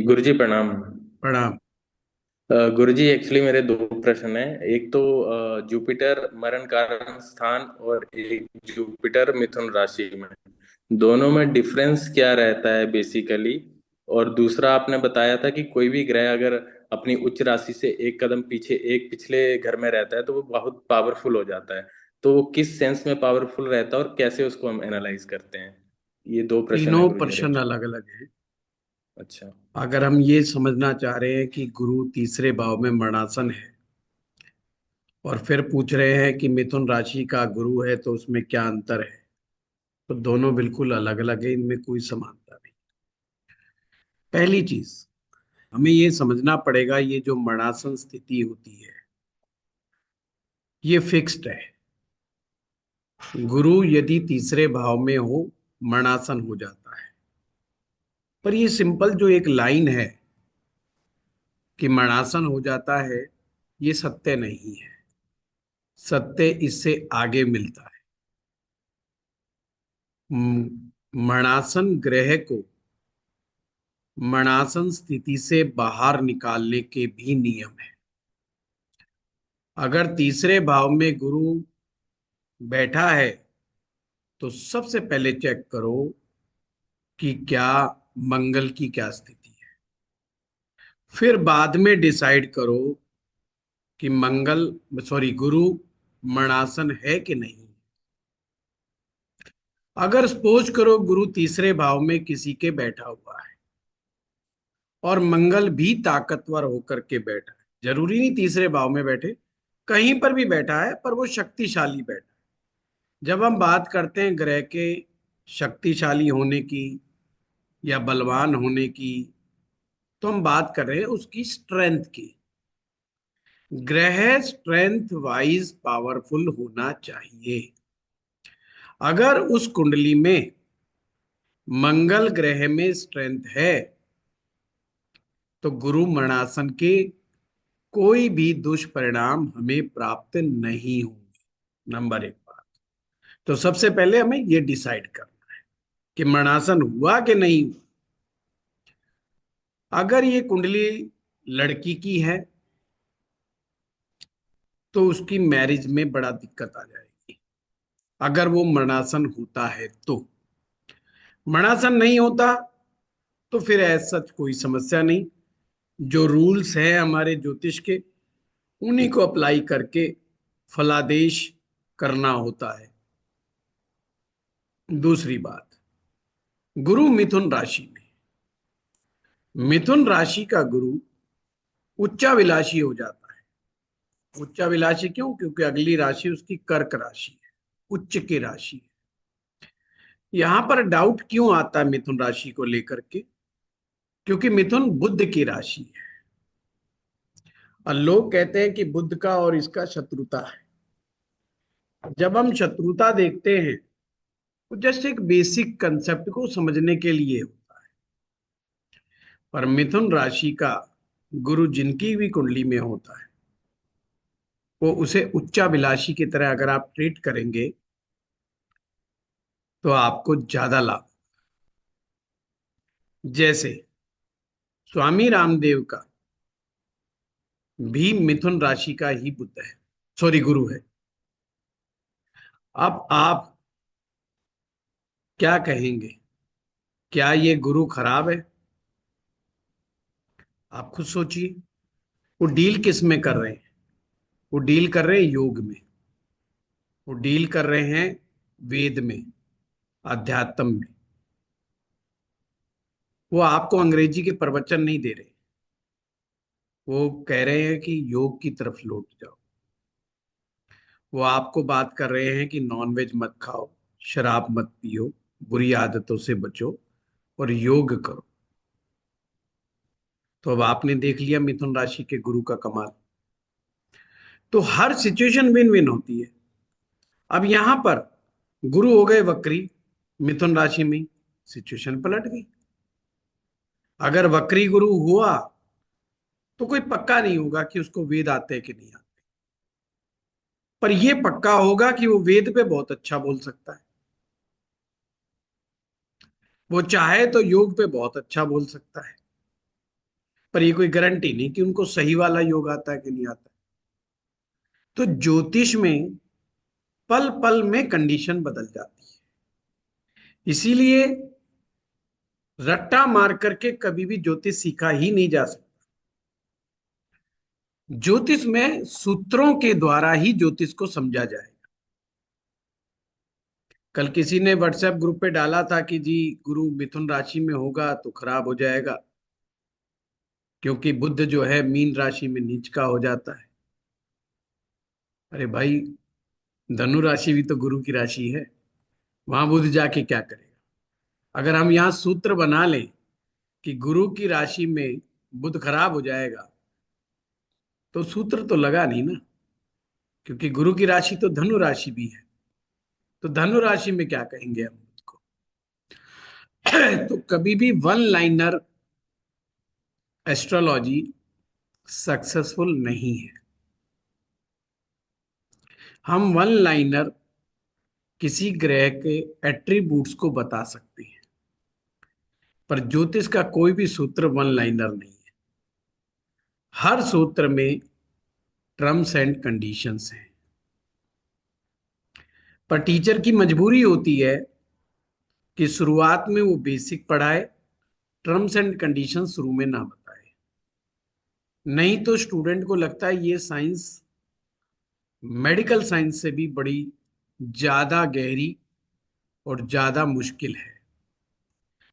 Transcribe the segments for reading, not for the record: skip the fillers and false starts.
गुरुजी प्रणाम। प्रणाम। गुरुजी एक्चुअली मेरे दो प्रश्न हैं। एक तो जुपिटर मरण कारण स्थान और एक जुपिटर मिथुन राशि में, दोनों में डिफरेंस क्या रहता है बेसिकली। और दूसरा आपने बताया था कि कोई भी ग्रह अगर अपनी उच्च राशि से एक कदम पीछे एक पिछले घर में रहता है तो वो बहुत पावरफुल हो जाता है। तो वो किस सेंस में पावरफुल रहता है और कैसे उसको हम एनालाइज करते हैं। ये दो प्रश्न है तीनों गुरुजी मेरे। प्रश्न अलग अलग हैं। अच्छा। अगर हम ये समझना चाह रहे हैं कि गुरु तीसरे भाव में मरणासन है और फिर पूछ रहे हैं कि मिथुन राशि का गुरु है तो उसमें क्या अंतर है, तो दोनों बिल्कुल अलग अलग है, इनमें कोई समानता नहीं। पहली चीज, हमें ये समझना पड़ेगा, ये जो मरणासन स्थिति होती है ये फिक्स्ड है। गुरु यदि तीसरे भाव में हो मरणासन हो जाता है। पर ये सिंपल जो एक लाइन है कि मरणासन हो जाता है, ये सत्य नहीं है। सत्य इससे आगे मिलता है। मरणासन ग्रह को मरणासन स्थिति से बाहर निकालने के भी नियम है। अगर तीसरे भाव में गुरु बैठा है तो सबसे पहले चेक करो कि क्या मंगल की क्या स्थिति है। फिर बाद में डिसाइड करो कि गुरु मरणासन है कि नहीं। अगर सपोज करो गुरु तीसरे भाव में किसी के बैठा हुआ है और मंगल भी ताकतवर होकर के बैठा है, जरूरी नहीं तीसरे भाव में बैठे, कहीं पर भी बैठा है पर वो शक्तिशाली बैठा है। जब हम बात करते हैं ग्रह के शक्तिशाली होने की या बलवान होने की, तो हम बात कर रहे हैं उसकी स्ट्रेंथ की। ग्रह स्ट्रेंथ वाइज पावरफुल होना चाहिए। अगर उस कुंडली में मंगल ग्रह में स्ट्रेंथ है तो गुरु मरणासन के कोई भी दुष्परिणाम हमें प्राप्त नहीं होंगे। नंबर एक बात, तो सबसे पहले हमें यह डिसाइड करना है कि मरणासन हुआ कि नहीं हुआ। अगर ये कुंडली लड़की की है तो उसकी मैरिज में बड़ा दिक्कत आ जाएगी। अगर वो मरणासन होता है तो, मरणासन नहीं होता तो फिर ऐसा कोई समस्या नहीं। जो रूल्स हैं हमारे ज्योतिष के, उन्हीं को अप्लाई करके फलादेश करना होता है। दूसरी बात, गुरु मिथुन राशि में, मिथुन राशि का गुरु उच्चाभिलाषी हो जाता है। उच्चाभिलाषी क्यों? क्योंकि अगली राशि उसकी कर्क राशि है, उच्च की राशि है। यहां पर डाउट क्यों आता है मिथुन राशि को लेकर के? क्योंकि मिथुन बुध की राशि है और लोग कहते हैं कि बुध का और इसका शत्रुता है। जब हम शत्रुता देखते हैं तो जस्ट एक बेसिक कंसेप्ट को समझने के लिए होता है। पर मिथुन राशि का गुरु जिनकी भी कुंडली में होता है, वो उसे उच्चाभिलाषी की तरह अगर आप ट्रीट करेंगे तो आपको ज्यादा लाभ। जैसे स्वामी रामदेव का भी मिथुन राशि का ही बुद्ध है, सॉरी गुरु है। अब आप क्या कहेंगे, क्या ये गुरु खराब है? आप खुद सोचिए। वो डील किस में कर रहे हैं? वो डील कर रहे हैं योग में, वो डील कर रहे हैं वेद में, अध्यात्म में। वो आपको अंग्रेजी के प्रवचन नहीं दे रहे, वो कह रहे हैं कि योग की तरफ लौट जाओ। वो आपको बात कर रहे हैं कि नॉनवेज मत खाओ, शराब मत पियो, बुरी आदतों से बचो और योग करो। तो अब आपने देख लिया मिथुन राशि के गुरु का कमाल। तो हर सिचुएशन विन विन होती है। अब यहां पर गुरु हो गए वक्री मिथुन राशि में, सिचुएशन पलट गई। अगर वक्री गुरु हुआ तो कोई पक्का नहीं होगा कि उसको वेद आते हैं कि नहीं आते, पर यह पक्का होगा कि वो वेद पे बहुत अच्छा बोल सकता है। वो चाहे तो योग पे बहुत अच्छा बोल सकता है। पर ये कोई गारंटी नहीं कि उनको सही वाला योग आता है कि नहीं आता। तो ज्योतिष में पल पल में कंडीशन बदल जाती है। इसीलिए रट्टा मार करके कभी भी ज्योतिष सीखा ही नहीं जा सकता। ज्योतिष में सूत्रों के द्वारा ही ज्योतिष को समझा जाएगा। कल किसी ने व्हाट्सएप ग्रुप पे डाला था कि जी गुरु मिथुन राशि में होगा तो खराब हो जाएगा, क्योंकि बुध जो है मीन राशि में नीच का हो जाता है। अरे भाई, धनु राशि भी तो गुरु की राशि है, वहां बुध जाके क्या करेगा? अगर हम यहाँ सूत्र बना लें कि गुरु की राशि में बुध खराब हो जाएगा, तो सूत्र तो लगा नहीं ना, क्योंकि गुरु की राशि तो धनु राशि भी है। तो धनु राशि में क्या कहेंगे हम उसको? तो कभी भी वन लाइनर एस्ट्रोलॉजी सक्सेसफुल नहीं है। हम वन लाइनर किसी ग्रह के एट्रीब्यूट्स को बता सकते हैं, पर ज्योतिष का कोई भी सूत्र वन लाइनर नहीं है। हर सूत्र में टर्म्स एंड कंडीशंस हैं। पर टीचर की मजबूरी होती है कि शुरुआत में वो बेसिक पढ़ाए, टर्म्स एंड कंडीशन शुरू में ना बताए। नहीं तो स्टूडेंट को लगता है ये साइंस मेडिकल साइंस से भी बड़ी ज्यादा गहरी और ज्यादा मुश्किल है।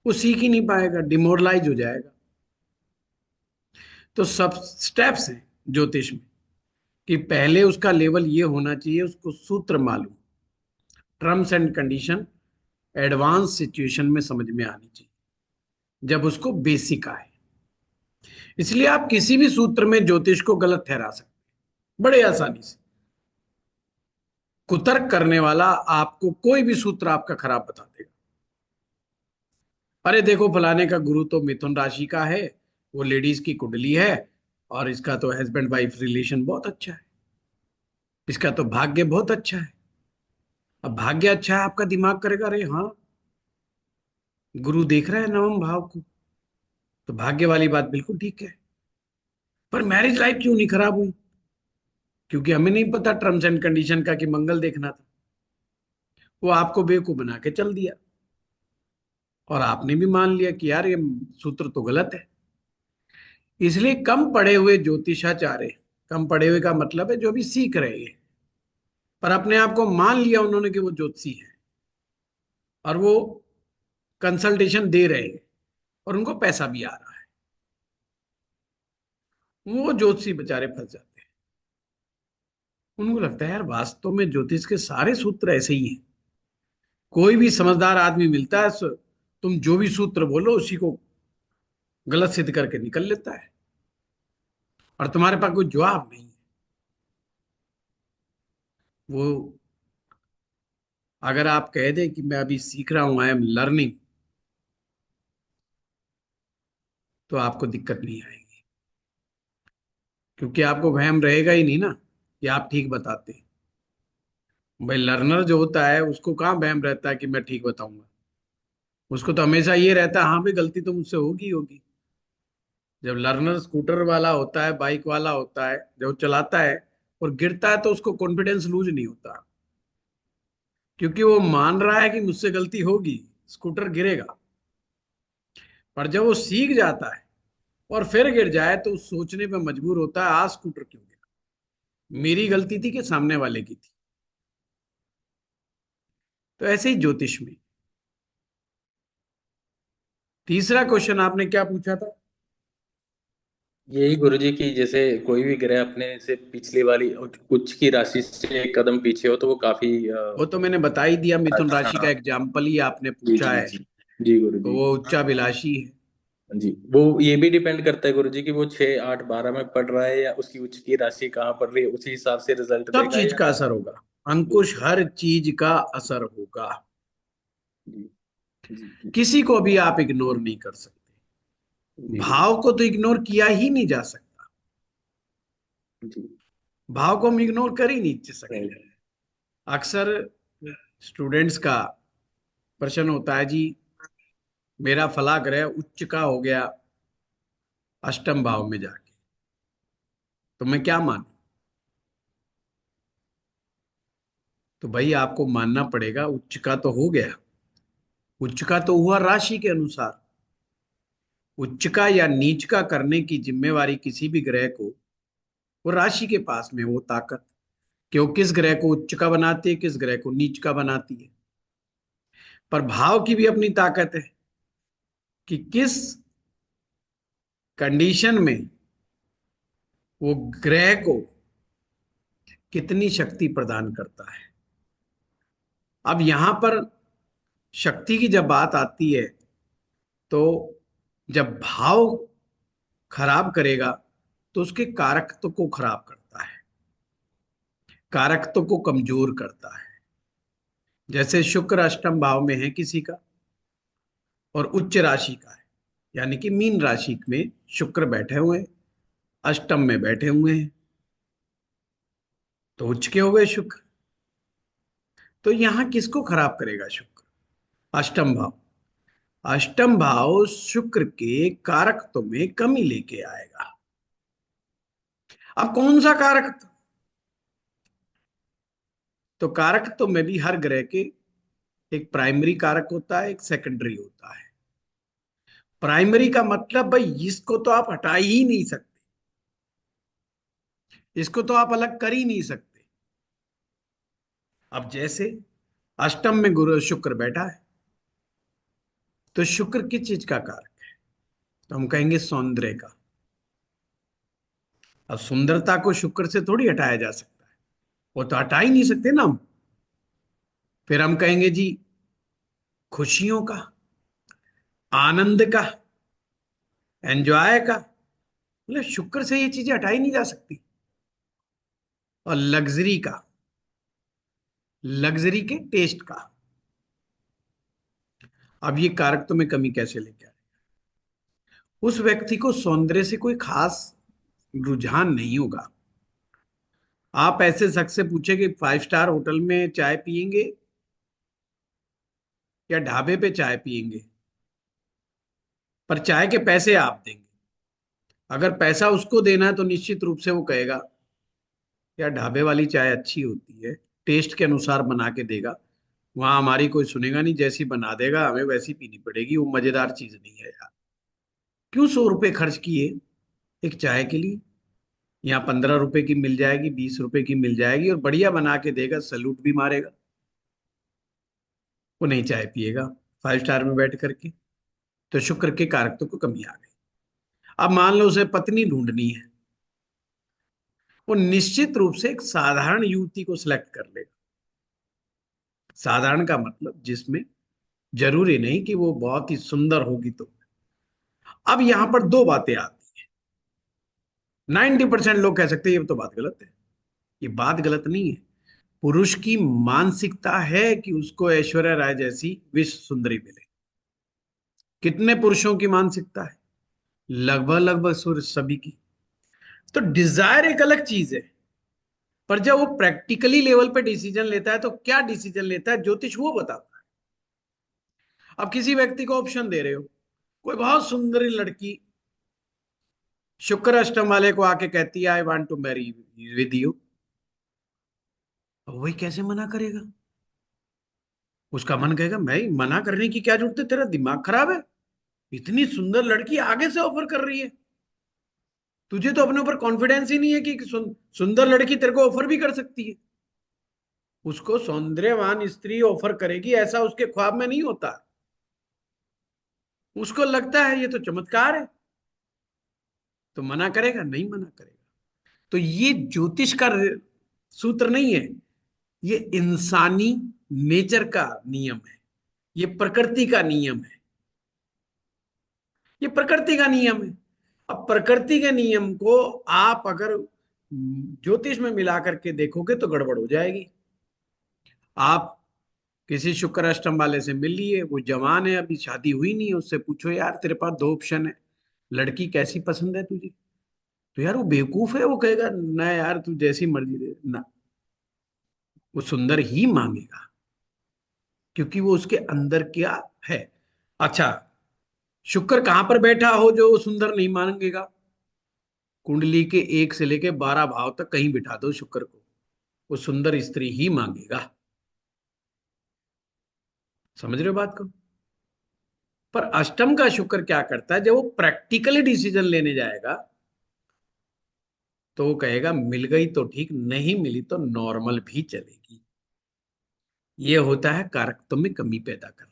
वो सीख ही नहीं पाएगा, डिमोरलाइज हो जाएगा। तो सब स्टेप्स हैं ज्योतिष में कि पहले उसका लेवल ये होना चाहिए, उसको सूत्र मालूम, terms and condition advance situation में समझ में आनी चाहिए जब उसको बेसिक आए। इसलिए आप किसी भी सूत्र में ज्योतिष को गलत ठहरा सकते हैं बड़े आसानी से। कुतर्क करने वाला आपको कोई भी सूत्र आपका खराब बता देगा। अरे देखो, फलाने का गुरु तो मिथुन राशि का है, वो लेडीज की कुंडली है, और इसका तो हस्बैंड वाइफ रिलेशन बहुत अच्छा है, इसका तो भाग्य बहुत अच्छा है। अब भाग्य अच्छा है, आपका दिमाग करेगा अरे हाँ, गुरु देख रहा है नवम भाव को, तो भाग्य वाली बात बिल्कुल ठीक है। पर मैरिज लाइफ क्यों नहीं खराब हुई? क्योंकि हमें नहीं पता टर्म्स एंड कंडीशन का कि मंगल देखना था। वो आपको बेवकूफ बना के चल दिया, और आपने भी मान लिया कि यार ये सूत्र तो गलत है। इसलिए कम पढ़े हुए ज्योतिषाचार्य, कम पढ़े हुए का मतलब है जो भी सीख रहे हैं, पर अपने आप को मान लिया उन्होंने कि वो ज्योतिषी है, और वो कंसल्टेशन दे रहे हैं, और उनको पैसा भी आ रहा है, वो ज्योतिषी बेचारे फंस जाते हैं। उनको लगता है यार वास्तव में ज्योतिष के सारे सूत्र ऐसे ही हैं। कोई भी समझदार आदमी मिलता है, तुम जो भी सूत्र बोलो उसी को गलत सिद्ध करके निकल लेता है, और तुम्हारे पास कोई जवाब नहीं है। वो अगर आप कह दे कि मैं अभी सीख रहा हूं, आई एम लर्निंग, तो आपको दिक्कत नहीं आएगी, क्योंकि आपको वहम रहेगा ही नहीं ना कि आप ठीक बताते हैं। भाई लर्नर जो होता है उसको कहाँ वहम रहता है कि मैं ठीक बताऊंगा? उसको तो हमेशा ये रहता है हाँ भाई गलती तो मुझसे होगी ही होगी। जब लर्नर स्कूटर वाला होता है, बाइक वाला होता है, जब वो चलाता है और गिरता है, तो उसको कॉन्फिडेंस लूज नहीं होता, क्योंकि वो मान रहा है कि मुझसे गलती होगी, स्कूटर गिरेगा। पर जब वो सीख जाता है और फिर गिर जाए, तो सोचने पे मजबूर होता है आज स्कूटर क्यों गिरा, मेरी गलती थी कि सामने वाले की थी। तो ऐसे ही ज्योतिष में। तीसरा क्वेश्चन आपने क्या पूछा था? यही गुरुजी की, जैसे कोई भी ग्रह अपने से पिछली वाली उच्च की राशि से एक कदम पीछे हो तो वो काफी वो तो मैंने बता ही दिया, मिथुन राशि का हाँ। एग्जाम्पल ही आपने जी पूछा जी है। जी। जी तो गुरुजी। वो उच्चाभिलाषी है। जी, वो ये भी डिपेंड करता है गुरुजी कि वो 6 8 12 में पढ़ रहा है या उसकी उच्च की राशि कहाँ पढ़ रही है, उसी हिसाब से रिजल्ट सब देगा चीज या। का असर होगा, जी अंकुश, हर चीज का असर होगा। जी जी जी किसी को भी आप इग्नोर नहीं कर सकते। जी गुरुजी। भाव को तो इग्नोर किया ही नहीं जा सकता। जी। भाव को हम इग्नोर कर ही नहीं सकते। राइट। अक्सर स्टूडेंट्स का प्रश्न होता है जी, मेरा फला ग्रह उच्च का हो गया, अष्टम भाव में जाके, तो मैं क्या मानूं? तो भाई आपको मानना पड़ेगा उच्च का तो हो गया, उच्च का तो हुआ राशि के अनुसार। उच्च का या नीच का करने की जिम्मेवारी किसी भी ग्रह को, वो राशि के पास में, वो ताकत कि वो किस ग्रह को उच्च का बनाती है, किस ग्रह को नीच का बनाती है। पर भाव की भी अपनी ताकत है कि किस कंडीशन में वो ग्रह को कितनी शक्ति प्रदान करता है। अब यहां पर शक्ति की जब बात आती है, तो जब भाव खराब करेगा तो उसके कारकत्व को खराब करता है, कारकत्व को कमजोर करता है। जैसे शुक्र अष्टम भाव में है किसी का और उच्च राशि का है, यानी कि मीन राशि में शुक्र बैठे हुए हैं, अष्टम में बैठे हुए हैं, तो उच्च के हो गए शुक्र। तो यहां किसको खराब करेगा शुक्र? अष्टम भाव। अष्टम भाव शुक्र के कारकत्व में कमी लेके आएगा। अब कौन सा कारकत्व? तो कारकत्व में भी हर ग्रह के एक प्राइमरी कारक होता है, एक सेकेंडरी होता है। प्राइमरी का मतलब भाई इसको तो आप हटा ही नहीं सकते, इसको तो आप अलग कर ही नहीं सकते। अब जैसे अष्टम में गुरु शुक्र बैठा है, तो शुक्र किस चीज का कारक है? तो हम कहेंगे सौंदर्य का। अब सुंदरता को शुक्र से थोड़ी हटाया जा सकता है, वो तो हटा ही नहीं सकते ना हम। फिर हम कहेंगे जी खुशियों का, आनंद का, एंजॉय का, मतलब शुक्र से ये चीजें हटाई नहीं जा सकती। और लग्जरी का, लग्जरी के टेस्ट का। अब ये कारक तो में कमी कैसे लेके आए? उस व्यक्ति को सौंदर्य से कोई खास रुझान नहीं होगा। आप ऐसे शख्स से पूछे कि 5 स्टार होटल में चाय पियेंगे या ढाबे पे चाय पियेंगे, पर चाय के पैसे आप देंगे। अगर पैसा उसको देना है तो निश्चित रूप से वो कहेगा यार ढाबे वाली चाय अच्छी होती है, टेस्ट के अनुसार बना के देगा, वहां हमारी कोई सुनेगा नहीं, जैसी बना देगा हमें वैसी पीनी पड़ेगी, वो मजेदार चीज नहीं है यार। क्यों 100 रुपए खर्च किए एक चाय के लिए? यहाँ 15 रुपए की मिल जाएगी, 20 रुपए की मिल जाएगी, और बढ़िया बना के देगा, सैल्यूट भी मारेगा। वो नहीं चाय पिएगा 5 स्टार में बैठ करके। तो शुक्र के कारक को कमी आ गई। अब मान लो उसे पत्नी ढूंढनी है, वो निश्चित रूप से एक साधारण युवती को सिलेक्ट कर लेगा। साधारण का मतलब जिसमें जरूरी नहीं कि वो बहुत ही सुंदर होगी। तो अब यहां पर दो बातें आती हैं। 90% लोग कह सकते हैं ये तो बात गलत है। ये बात गलत नहीं है। पुरुष की मानसिकता है कि उसको ऐश्वर्या राय जैसी विश्व सुंदरी मिले। कितने पुरुषों की मानसिकता है? लगभग लगभग सभी की। तो डिजायर एक अलग चीज है, पर जब वो प्रैक्टिकली लेवल पे डिसीजन लेता है तो क्या डिसीजन लेता है ज्योतिष वो बताता है। अब किसी व्यक्ति को ऑप्शन दे रहे हो, कोई बहुत सुंदर लड़की शुक्र अष्टम वाले को आके कहती है I want to marry with you, वही कैसे मना करेगा? उसका मन कहेगा मैं मना करने की क्या जरूरत है, तेरा दिमाग खराब है, इतनी सुंदर लड़की आगे से ऑफर कर रही है, तुझे तो अपने ऊपर कॉन्फिडेंस ही नहीं है कि सुंदर लड़की तेरे को ऑफर भी कर सकती है। उसको सौंदर्यवान स्त्री ऑफर करेगी ऐसा उसके ख्वाब में नहीं होता। उसको लगता है ये तो चमत्कार है, तो मना करेगा? नहीं मना करेगा। तो ये ज्योतिष का सूत्र नहीं है, ये इंसानी नेचर का नियम है, ये प्रकृति का नियम है, ये प्रकृति का नियम है। अब प्रकृति के नियम को आप अगर ज्योतिष में मिला करके देखोगे तो गड़बड़ हो जाएगी। आप किसी शुक्र अष्टम वाले से मिल लिए, वो जवान है, अभी शादी हुई नहीं है, उससे पूछो यार तेरे पास दो ऑप्शन है, लड़की कैसी पसंद है तुझे? तो यार वो बेवकूफ है, वो कहेगा ना यार तू जैसी मर्जी दे ना, वो सुंदर ही मांगेगा, क्योंकि वो उसके अंदर क्या है। अच्छा, शुक्र कहां पर बैठा हो जो सुंदर नहीं मांगेगा? कुंडली के 1 से लेके 12 भाव तक कहीं बिठा दो शुक्र को, वो सुंदर स्त्री ही मांगेगा। समझ रहे हो बात को? पर अष्टम का शुक्र क्या करता है, जब वो प्रैक्टिकली डिसीजन लेने जाएगा तो वो कहेगा मिल गई तो ठीक, नहीं मिली तो नॉर्मल भी चलेगी। ये होता है कारकत्व में कमी पैदा करना।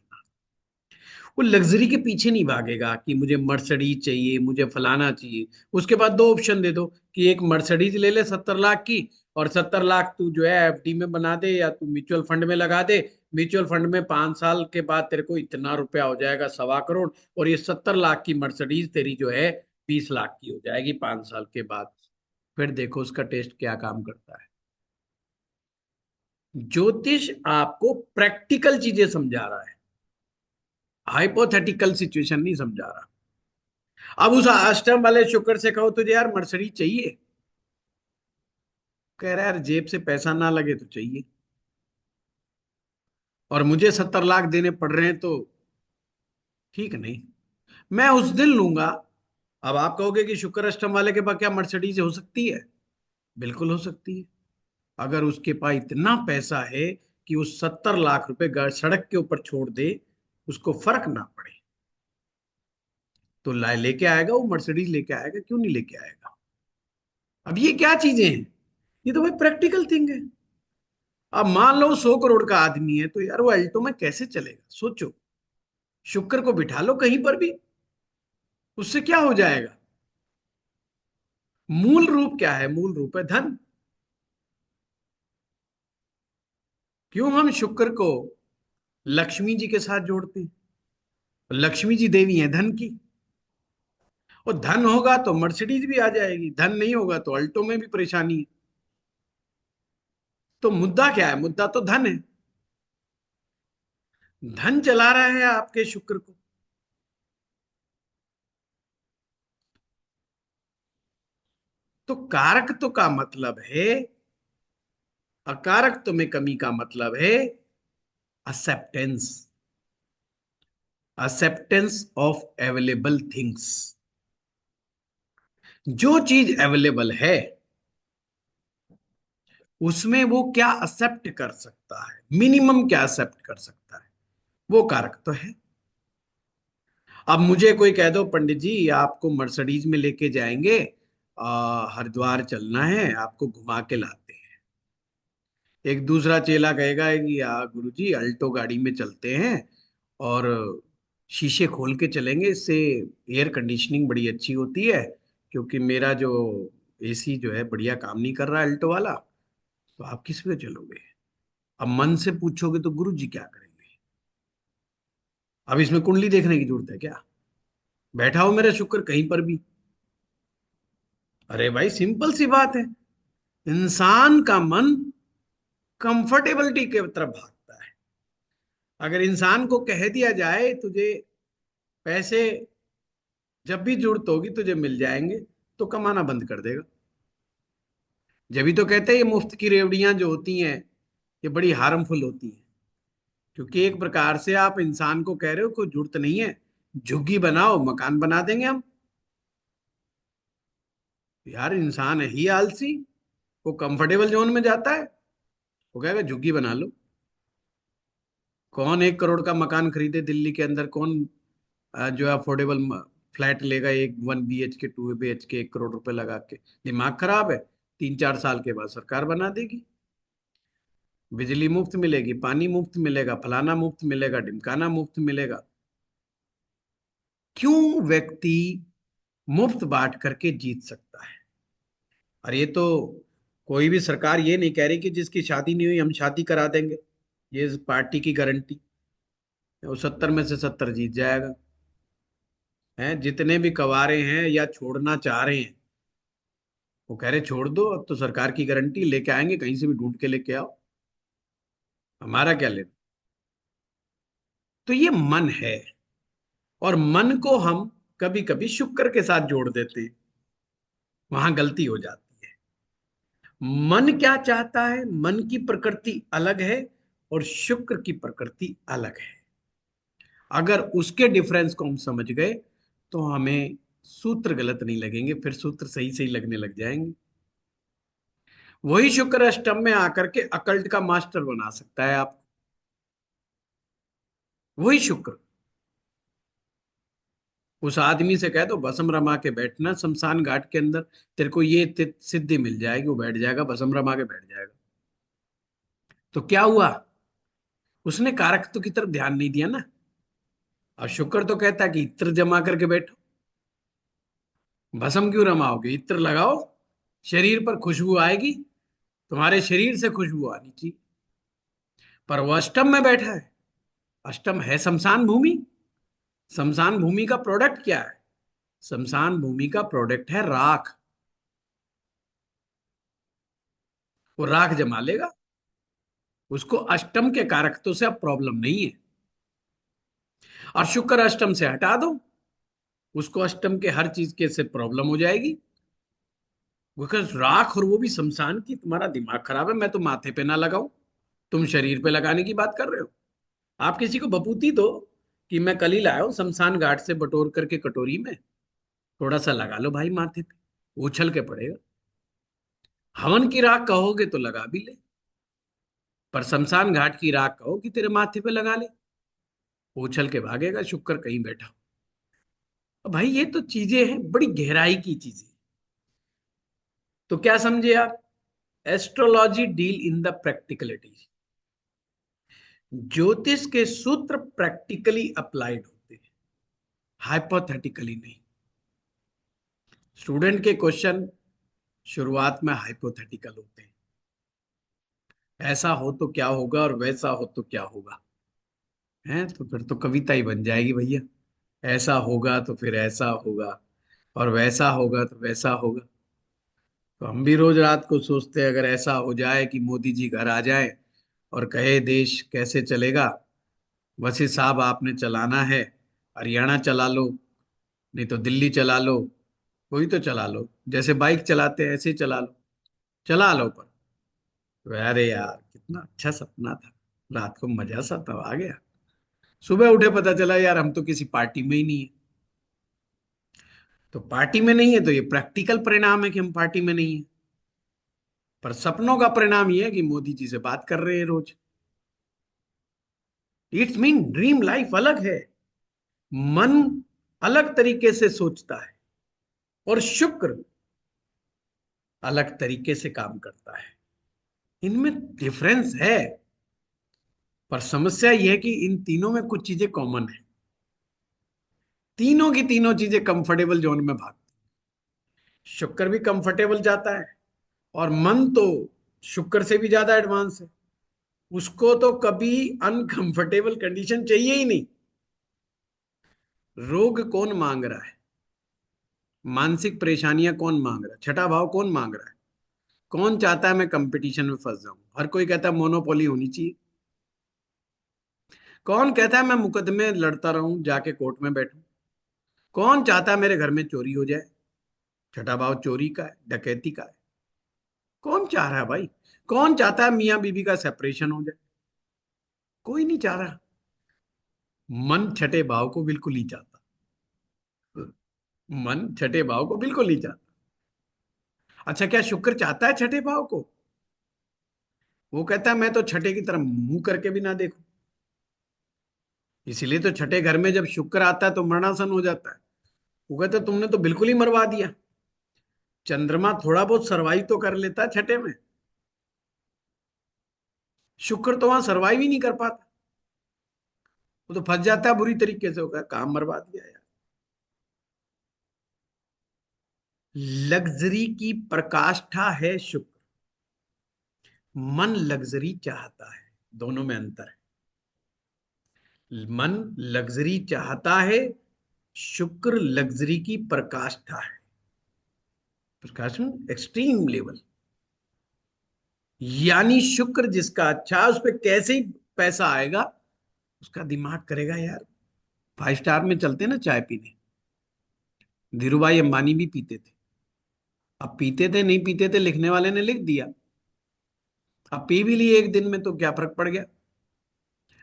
वो लग्जरी के पीछे नहीं भागेगा कि मुझे मर्सिडीज चाहिए, मुझे फलाना चाहिए। उसके बाद दो ऑप्शन दे दो कि एक मर्सिडीज ले ले 70 लाख की, और 70 लाख तू जो है एफडी में बना दे या तू म्यूचुअल फंड में लगा दे। म्यूचुअल फंड में 5 साल के बाद तेरे को इतना रुपया हो जाएगा, 1.25 करोड़, और ये 70 लाख की मर्सिडीज तेरी जो है 20 लाख की हो जाएगी 5 साल के बाद। फिर देखो उसका टेस्ट क्या काम करता है। ज्योतिष आपको प्रैक्टिकल चीजें समझा रहा है, हाइपोथेटिकल सिचुएशन नहीं समझा रहा। अब उस अष्टम वाले शुक्र से कहो तुझे यार मर्सिडीज चाहिए, कह रहा है यार जेब से पैसा ना लगे तो चाहिए, और मुझे 70 लाख देने पड़ रहे हैं तो ठीक नहीं, मैं उस दिन लूंगा। अब आप कहोगे कि शुक्र अष्टम वाले के पास क्या मर्सिडीज हो सकती है? बिल्कुल हो सकती है, अगर उसके पास इतना पैसा है कि वो 70 लाख रुपए सड़क के ऊपर छोड़ दे, उसको फर्क ना पड़े, तो लेके आएगा, वो मर्सिडीज लेके आएगा, क्यों नहीं लेके आएगा? अब ये क्या चीजें हैं? ये तो भाई प्रैक्टिकल थिंग है। अब मान लो 100 करोड़ का आदमी है, तो यार वो अल्टो में कैसे चलेगा सोचो। शुक्र को बिठा लो कहीं पर भी, उससे क्या हो जाएगा? मूल रूप क्या है? मूल रूप है धन। क्यों हम शुक्र को लक्ष्मी जी के साथ जोड़ते हैं? लक्ष्मी जी देवी है धन की, और धन होगा तो मर्सिडीज भी आ जाएगी, धन नहीं होगा तो अल्टो में भी परेशानी है। तो मुद्दा क्या है? मुद्दा तो धन है। धन चला रहा है आपके शुक्र को। तो कारकत्व का मतलब है, अकारकत्व में कमी का मतलब है acceptance, acceptance of available things. जो चीज अवेलेबल है उसमें वो क्या एक्सेप्ट कर सकता है, मिनिमम क्या एक्सेप्ट कर सकता है, वो कारक तो है। अब मुझे कोई कह दो पंडित जी आपको मर्सिडीज में लेके जाएंगे, हरिद्वार चलना है, आपको घुमा के लाते हैं। एक दूसरा चेला कहेगा कि गुरु जी अल्टो गाड़ी में चलते हैं, और शीशे खोल के चलेंगे, इससे एयर कंडीशनिंग बड़ी अच्छी होती है, क्योंकि मेरा जो एसी जो है बढ़िया काम नहीं कर रहा है अल्टो वाला। तो आप किस पे चलोगे? अब मन से पूछोगे तो गुरु जी क्या करेंगे? अब इसमें कुंडली देखने की जरूरत है क्या? बैठा हो मेरा शुक्र कहीं पर भी। अरे भाई सिंपल सी बात है, इंसान का मन कंफर्टेबिलिटी के तरफ भागता है। अगर इंसान को कह दिया जाए तुझे पैसे जब भी जरूरत होगी तुझे मिल जाएंगे, तो कमाना बंद कर देगा। जब भी तो कहते हैं ये मुफ्त की रेवड़ियां जो होती हैं ये बड़ी हार्मफुल होती हैं, क्योंकि एक प्रकार से आप इंसान को कह रहे हो कोई जरूरत नहीं है, झुग्गी बनाओ मकान बना देंगे हम। यार इंसान है ही आलसी, वो कंफर्टेबल जोन में जाता है, वो कहेगा झुग्गी बना लो। कौन 1 करोड़ का मकान खरीदे दिल्ली के अंदर? कौन जो है अफोर्डेबल फ्लैट लेगा? एक 1 BHK 2 BHK 1 करोड़ रुपए लगा के? दिमाग खराब है। 3-4 साल के बाद सरकार बना देगी, बिजली मुफ्त मिलेगी, पानी मुफ्त मिलेगा, फलाना मुफ्त मिलेगा, ढिमकाना मुफ्त मिलेगा। क्यों व्यक्ति मुफ्त बांट करके जीत सकता है? और ये तो कोई भी सरकार ये नहीं कह रही कि जिसकी शादी नहीं हुई हम शादी करा देंगे, ये इस पार्टी की गारंटी। वो 70 में से 70 जीत जाएगा। हैं जितने भी कवारे हैं या छोड़ना चाह रहे हैं, वो कह रहे छोड़ दो, अब तो सरकार की गारंटी, लेके आएंगे कहीं से भी ढूंढ के लेके आओ, हमारा क्या लेना। तो ये मन है, और मन को हम कभी कभी शुक्र के साथ जोड़ देते हैं, वहां गलती हो जाती है। मन क्या चाहता है, मन की प्रकृति अलग है और शुक्र की प्रकृति अलग है। अगर उसके डिफरेंस को हम समझ गए तो हमें सूत्र गलत नहीं लगेंगे, फिर सूत्र सही सही लगने लग जाएंगे। वही शुक्र अष्टम में आकर के अकल्ट का मास्टर बना सकता है आप। वही शुक्र उस आदमी से कह दो भस्म रमा के बैठना शमशान घाट के अंदर, तेरे को ये सिद्धि मिल जाएगी, वो बैठ जाएगा, भस्म रमा के बैठ जाएगा। तो क्या हुआ, उसने कारकत्व की तरफ ध्यान नहीं दिया ना। और शुक्र तो कहता कि इत्र जमा करके बैठो। भस्म क्यों रमाओगे, इत्र लगाओ, शरीर पर खुशबू आएगी, तुम्हारे शरीर से खुशबू आनी चाहिए। पर वो अष्टम में बैठा है। अष्टम है शमशान भूमि। शमशान भूमि का प्रोडक्ट क्या है, शमशान भूमि का प्रोडक्ट है राख। वो राख जमा लेगा, उसको अष्टम के कारकत्व से अब प्रॉब्लम नहीं है। और शुक्र अष्टम से हटा दो, उसको अष्टम के हर चीज के से प्रॉब्लम हो जाएगी। बिकॉज राख, और वो भी शमशान की। तुम्हारा दिमाग खराब है, मैं तो माथे पे ना लगाऊं, तुम शरीर पे लगाने की बात कर रहे हो। आप किसी को बपूती दो कि मैं कल ही लाया हूं शमशान घाट से बटोर करके कटोरी में, थोड़ा सा लगा लो भाई माथे पे, उछल के पड़ेगा। हवन की राख कहोगे तो लगा भी ले, पर शमशान घाट की राख कहो कि तेरे माथे पे लगा ले, उछल के भागेगा, शुक्र कहीं बैठा हो। अब भाई ये तो चीजें हैं, बड़ी गहराई की चीजें। तो क्या समझे आप, astrology deal in the practicality. ज्योतिष के सूत्र प्रैक्टिकली अप्लाइड होते हैं, हाइपोथेटिकली नहीं। स्टूडेंट के क्वेश्चन शुरुआत में हाइपोथेटिकल होते हैं, ऐसा हो तो क्या होगा और वैसा हो तो क्या होगा, है तो फिर तो कविता ही बन जाएगी भैया। ऐसा होगा तो फिर ऐसा होगा, और वैसा होगा तो वैसा होगा। तो हम भी रोज रात को सोचते हैं, अगर ऐसा हो जाए कि मोदी जी घर आ जाए और कहे देश कैसे चलेगा, वसीम साहब आपने चलाना है, हरियाणा चला लो, नहीं तो दिल्ली चला लो, कोई तो चला लो, जैसे बाइक चलाते हैं ऐसे ही चला लो। पर तो अरे यार कितना अच्छा सपना था, रात को मजा सा तब आ गया। सुबह उठे पता चला यार हम तो किसी पार्टी में ही नहीं है। तो पार्टी में नहीं है तो ये प्रैक्टिकल परिणाम है कि हम पार्टी में नहीं है। पर सपनों का परिणाम ये है कि मोदी जी से बात कर रहे हैं रोज। इट्स मीन ड्रीम लाइफ अलग है, मन अलग तरीके से सोचता है, और शुक्र अलग तरीके से काम करता है। इनमें डिफरेंस है, पर समस्या यह है कि इन तीनों में कुछ चीजें कॉमन है। तीनों की तीनों चीजें कंफर्टेबल जोन में भागती। शुक्र भी कंफर्टेबल जाता है, और मन तो शुक्र से भी ज्यादा एडवांस है। उसको तो कभी अनकंफर्टेबल कंडीशन चाहिए ही नहीं। रोग कौन मांग रहा है, मानसिक परेशानियां कौन मांग रहा है, छठा भाव कौन मांग रहा है। कौन चाहता है मैं कंपटीशन में फंस जाऊं, हर कोई कहता है मोनोपोली होनी चाहिए। कौन कहता है मैं मुकदमे लड़ता रहूं, जाके कोर्ट में बैठूं। कौन चाहता है मेरे घर में चोरी हो जाए, छठा भाव चोरी का है, डकैती का है। कौन चाह रहा है भाई, कौन चाहता है मियां बीबी का सेपरेशन हो जाए, कोई नहीं चाह रहा। मन छठे भाव को बिल्कुल नहीं चाहता, मन छठे भाव को बिल्कुल नहीं चाहता। अच्छा क्या शुक्र चाहता है छठे भाव को, वो कहता है मैं तो छठे की तरफ मुंह करके भी ना देखूं। इसीलिए तो छठे घर में जब शुक्र आता है तो मरणासन हो जाता है। वो कहता है तुमने तो बिल्कुल ही मरवा दिया। चंद्रमा थोड़ा बहुत सरवाइव तो कर लेता है छठे में, शुक्र तो वहां सरवाइव ही नहीं कर पाता। वो तो फंस जाता है बुरी तरीके से, होगा काम मरवा दिया यार। लग्जरी की प्रकाष्ठा है शुक्र, मन लग्जरी चाहता है, दोनों में अंतर है। मन लग्जरी चाहता है, शुक्र लग्जरी की प्रकाष्ठा है, प्रकाशन एक्सट्रीम लेवल। यानी शुक्र जिसका अच्छा है, उस पर कैसे ही पैसा आएगा, उसका दिमाग करेगा यार। 5 स्टार में चलते ना चाय पीने, धीरू भाई अंबानी भी पीते थे। अब पीते थे नहीं पीते थे, लिखने वाले ने लिख दिया। अब पी भी लिए एक दिन में तो क्या फर्क पड़ गया।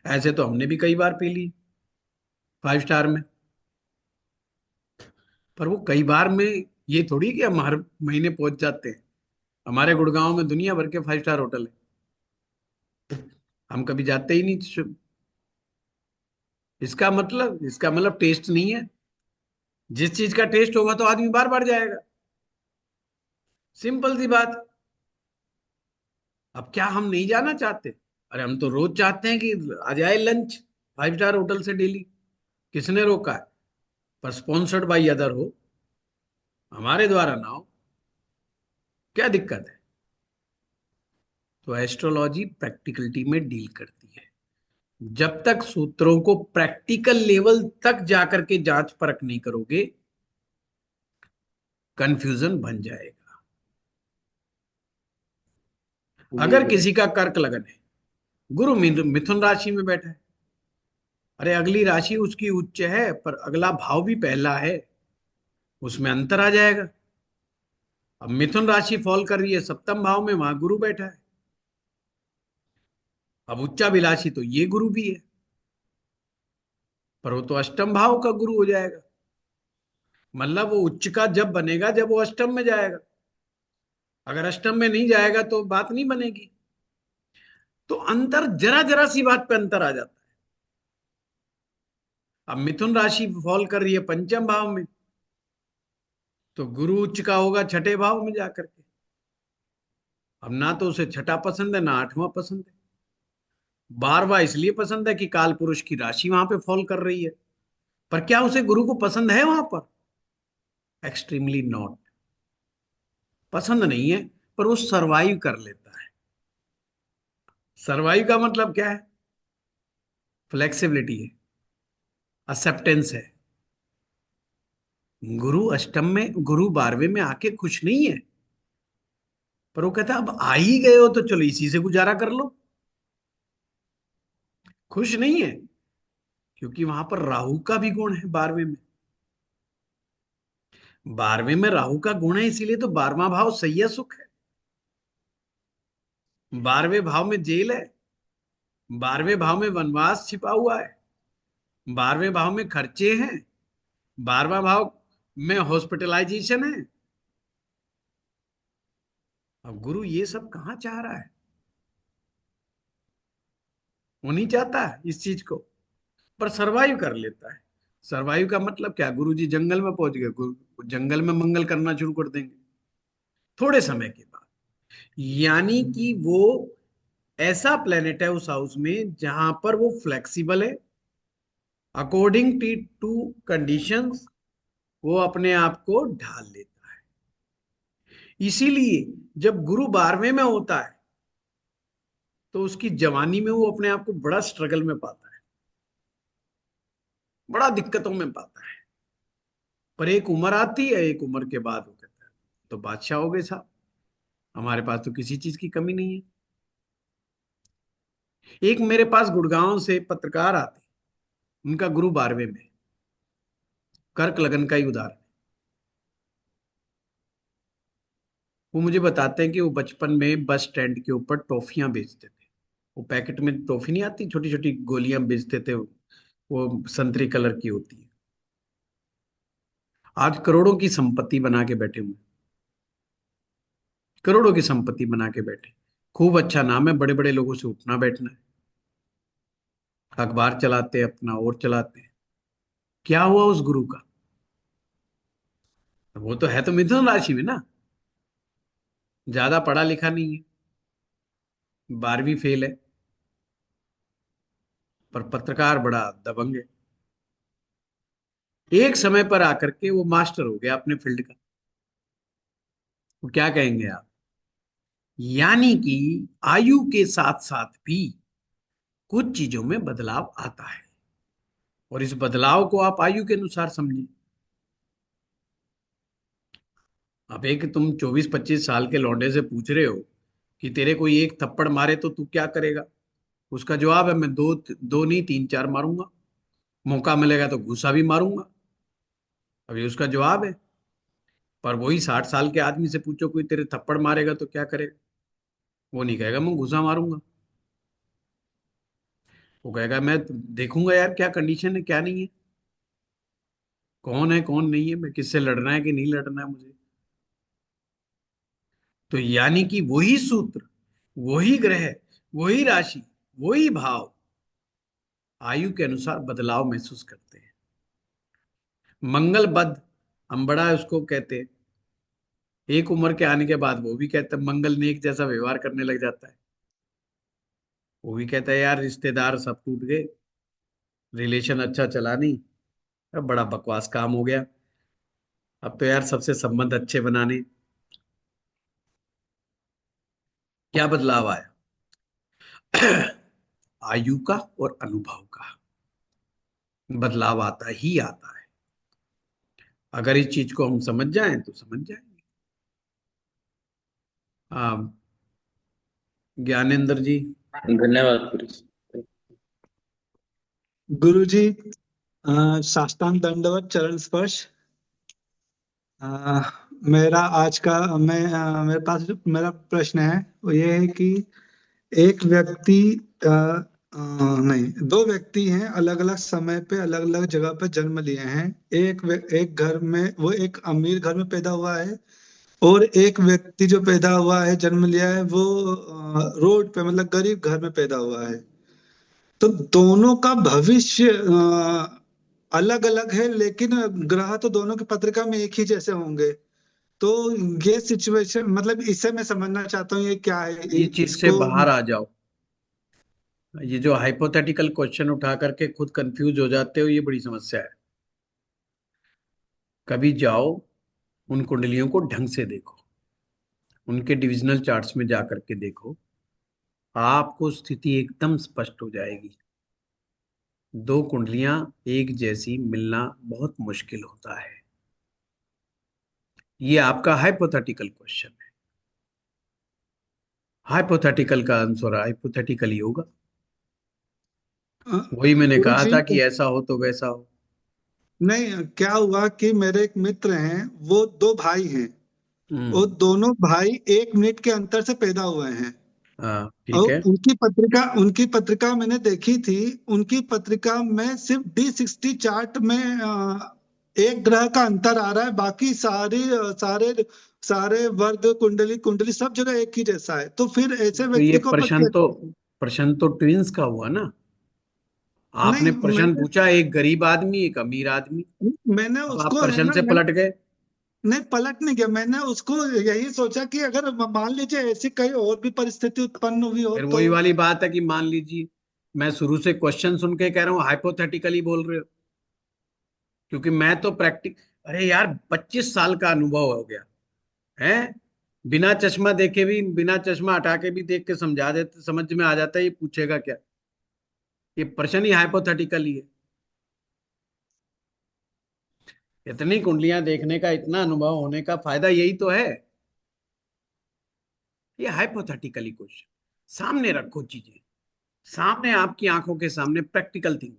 ऐसे तो हमने भी कई बार पी ली। 5 स्टार में। पर वो कई बार में, ये थोड़ी कि हम हर महीने पहुंच जाते हैं। हमारे गुड़गांव में दुनिया भर के 5 स्टार होटल है, हम कभी जाते ही नहीं। इसका मतलब टेस्ट नहीं है। जिस चीज का टेस्ट होगा तो आदमी बार बार जाएगा। सिंपल सी बात। अब क्या हम नहीं जाना चाहते? अरे हम तो रोज चाहते हैं कि आ जाए लंच 5 स्टार होटल से डेली। किसने रोका है? पर स्पॉन्सर्ड बाई अदर हो, हमारे द्वारा ना हो, क्या दिक्कत है? तो एस्ट्रोलॉजी प्रैक्टिकलिटी में डील करती है। जब तक सूत्रों को प्रैक्टिकल लेवल तक जाकर के जांच परख नहीं करोगे, कंफ्यूजन बन जाएगा। जी अगर गुरु। किसी का कर्क लगन है, गुरु मिथुन राशि में बैठा है, अरे अगली राशि उसकी उच्च है पर अगला भाव भी पहला है, उसमें अंतर आ जाएगा। अब मिथुन राशि फॉल कर रही है सप्तम भाव में, वहां गुरु बैठा है। अब उच्चाभिलाषी तो ये गुरु भी है, पर वो तो अष्टम भाव का गुरु हो जाएगा। मतलब वो उच्च का जब बनेगा जब वो अष्टम में जाएगा। अगर अष्टम में नहीं जाएगा तो बात नहीं बनेगी। तो अंतर, जरा जरा सी बात पे अंतर आ जाता है। अब मिथुन राशि फॉल कर रही है पंचम भाव में, तो गुरु उच्च का होगा छठे भाव में जाकर के। अब ना तो उसे छठा पसंद है ना आठवां पसंद है। 12वां इसलिए पसंद है कि काल पुरुष की राशि वहां पे फॉल कर रही है। पर क्या उसे गुरु को पसंद है वहां पर? Extremely not. पसंद नहीं है, पर वो सरवाइव कर लेता है। सरवाइव का मतलब क्या है? फ्लेक्सिबिलिटी है, एक्सेप्टेंस है। गुरु अष्टम में, गुरु 12वें में आके खुश नहीं है, पर वो कहता है अब आ ही गए हो तो चलो इसी से गुजारा कर लो। खुश नहीं है, क्योंकि वहां पर राहु का भी गुण है 12वें में। 12वें में राहु का गुण है, इसीलिए तो 12वां भाव सही सुख है। 12वें भाव में जेल है, 12वें भाव में वनवास छिपा हुआ है, 12वें भाव में खर्चे हैं, 12वां भाव में हॉस्पिटलाइजेशन है। अब गुरु ये सब कहाँ चाह रहा है? वो नहीं चाहता है इस चीज को, पर सरवाइव कर लेता है। सरवाइव का मतलब क्या? गुरु जी जंगल में पहुंच गए, गुरु जंगल में मंगल करना शुरू कर देंगे थोड़े समय के बाद। यानी कि वो ऐसा प्लेनेट है उस हाउस में जहां पर वो फ्लेक्सिबल है, अकॉर्डिंग टू कंडीशंस वो अपने आप को ढाल लेता है। इसीलिए जब गुरु 12वें में होता है तो उसकी जवानी में वो अपने आप को बड़ा स्ट्रगल में पाता है, बड़ा दिक्कतों में पाता है। पर एक उम्र आती है, एक उम्र के बाद वो कहता है तो बादशाह हो गए साहब, हमारे पास तो किसी चीज की कमी नहीं है। एक मेरे पास गुड़गांव से पत्रकार आते, उनका गुरु 12वें में, कर्क लगन का ही उदाहरण। वो मुझे बताते हैं कि वो बचपन में बस स्टैंड के ऊपर टॉफियां बेचते थे। वो पैकेट में टॉफी नहीं आती, छोटी छोटी गोलियां बेचते थे, वो संतरी कलर की होती है। आज करोड़ों की संपत्ति बना के बैठे हुए, करोड़ों की संपत्ति बना के बैठे। खूब अच्छा नाम है, बड़े बड़े लोगों से उठना बैठना है, अखबार चलाते हैं अपना और चलाते हैं। क्या हुआ उस गुरु का? वो तो है तो मिथुन राशि में ना, ज्यादा पढ़ा लिखा नहीं है, 12वीं फेल है, पर पत्रकार बड़ा दबंग है। एक समय पर आकर के वो मास्टर हो गया अपने फील्ड का। वो क्या कहेंगे आप? यानी कि आयु के साथ साथ भी कुछ चीजों में बदलाव आता है, और इस बदलाव को आप आयु के अनुसार समझिए। अब एक तुम 24-25 साल के लौंडे से पूछ रहे हो कि तेरे कोई एक थप्पड़ मारे तो तू क्या करेगा? उसका जवाब है मैं दो दो नहीं 3-4 मारूंगा, मौका मिलेगा तो घूसा भी मारूंगा। अभी उसका जवाब है। पर वही 60 साल के आदमी से पूछो कोई तेरे थप्पड़ मारेगा तो क्या करेगा? वो नहीं कहेगा मैं घूसा मारूंगा। वो कहेगा मैं देखूंगा यार क्या कंडीशन है क्या नहीं है। कौन है कौन नहीं है, मैं किससे लड़ना है कि नहीं लड़ना है मुझे। तो यानी कि वही सूत्र, वही ग्रह, वही राशि, वही भाव आयु के अनुसार बदलाव महसूस करते हैं। मंगल बद अंबड़ा उसको कहते हैं। एक उम्र के आने के बाद वो भी कहता है, मंगल नेक जैसा व्यवहार करने लग जाता है। वो भी कहता है यार रिश्तेदार सब टूट गए, रिलेशन अच्छा चला नहीं, अब बड़ा बकवास काम हो गया, अब तो यार सबसे संबंध अच्छे बनाने। क्या बदलाव आया? आयु का और अनुभव का बदलाव आता ही आता है। अगर इस चीज को हम समझ जाएं तो समझ जाएंगे। हाँ, ज्ञानेंद्र जी। धन्यवाद गुरु जी। गुरुजी, साष्टांग दंडवत चरण स्पर्श। अ, मेरा आज का मेरे पास जो मेरा प्रश्न है वो ये है कि एक व्यक्ति नहीं, दो व्यक्ति हैं, अलग अलग समय पे अलग अलग जगह पे जन्म लिए हैं। एक घर में, वो एक अमीर घर में पैदा हुआ है, और एक व्यक्ति जो पैदा हुआ है, जन्म लिया है, वो रोड पे, मतलब गरीब घर में पैदा हुआ है। तो दोनों का भविष्य अलग अलग है, लेकिन ग्रह तो दोनों की पत्रिका में एक ही जैसे होंगे। तो ये सिचुएशन, मतलब इससे मैं समझना चाहता हूँ ये क्या है, इस चीज से इसको। बाहर आ जाओ। ये जो हाइपोथेटिकल क्वेश्चन उठा करके खुद कंफ्यूज हो जाते हो, ये बड़ी समस्या है। कभी जाओ, उन कुंडलियों को ढंग से देखो, उनके डिविजनल चार्ट्स में जा करके देखो, आपको स्थिति एकदम स्पष्ट हो जाएगी। दो कुंडलियां एक जैसी मिलना बहुत मुश्किल होता है। ये आपका हाइपोथेटिकल क्वेश्चन है। हाइपोथेटिकल का आंसर हाइपोथेटिकल ही होगा। वही मैंने गुरु कहा जी, था कि ऐसा हो तो वैसा हो। नहीं, क्या हुआ कि मेरे एक मित्र हैं, वो दो भाई हैं, वो हम्म। दोनों भाई 1 मिनट के अंतर से पैदा हुए हैं। हाँ ठीक और है। उनकी पत्रिका मैंने देखी थी। उनकी पत्रिका में सिर्फ D60 चार्ट में एक ग्रह का अंतर आ रहा है, बाकी सारे सारे वर्ग, कुंडली कुंडली सब जगह एक ही जैसा है। तो फिर ऐसे तो ये व्यक्ति को प्रश्न तो ट्विंस का हुआ ना। आपने नहीं, प्रश्न पूछा एक गरीब आदमी एक अमीर आदमी, मैंने अब आप उसको है प्रश्न ना, से पलट गए। नहीं, पलट नहीं गया। मैंने उसको यही सोचा कि अगर मान लीजिए ऐसी कई और भी परिस्थिति उत्पन्न हुई हो फिर तो। वही वाली बात है कि मान लीजिए, मैं शुरू से क्वेश्चन सुन के कह रहा हूँ हाइपोथेटिकली बोल रहे हो, क्योंकि मैं तो प्रैक्टिक। अरे यार 25 साल का अनुभव हो गया है। बिना चश्मा देखे भी, बिना चश्मा हटा के भी देख के समझा देते, समझ में आ जाता है ये पूछेगा क्या। ये प्रश्न ही हाइपोथेटिकल ही है। इतनी कुंडलियां देखने का, इतना अनुभव होने का फायदा यही तो है। ये हाइपोथेटिकली क्वेश्चन, सामने रखो चीजें, सामने आपकी आंखों के सामने प्रैक्टिकल थिंग।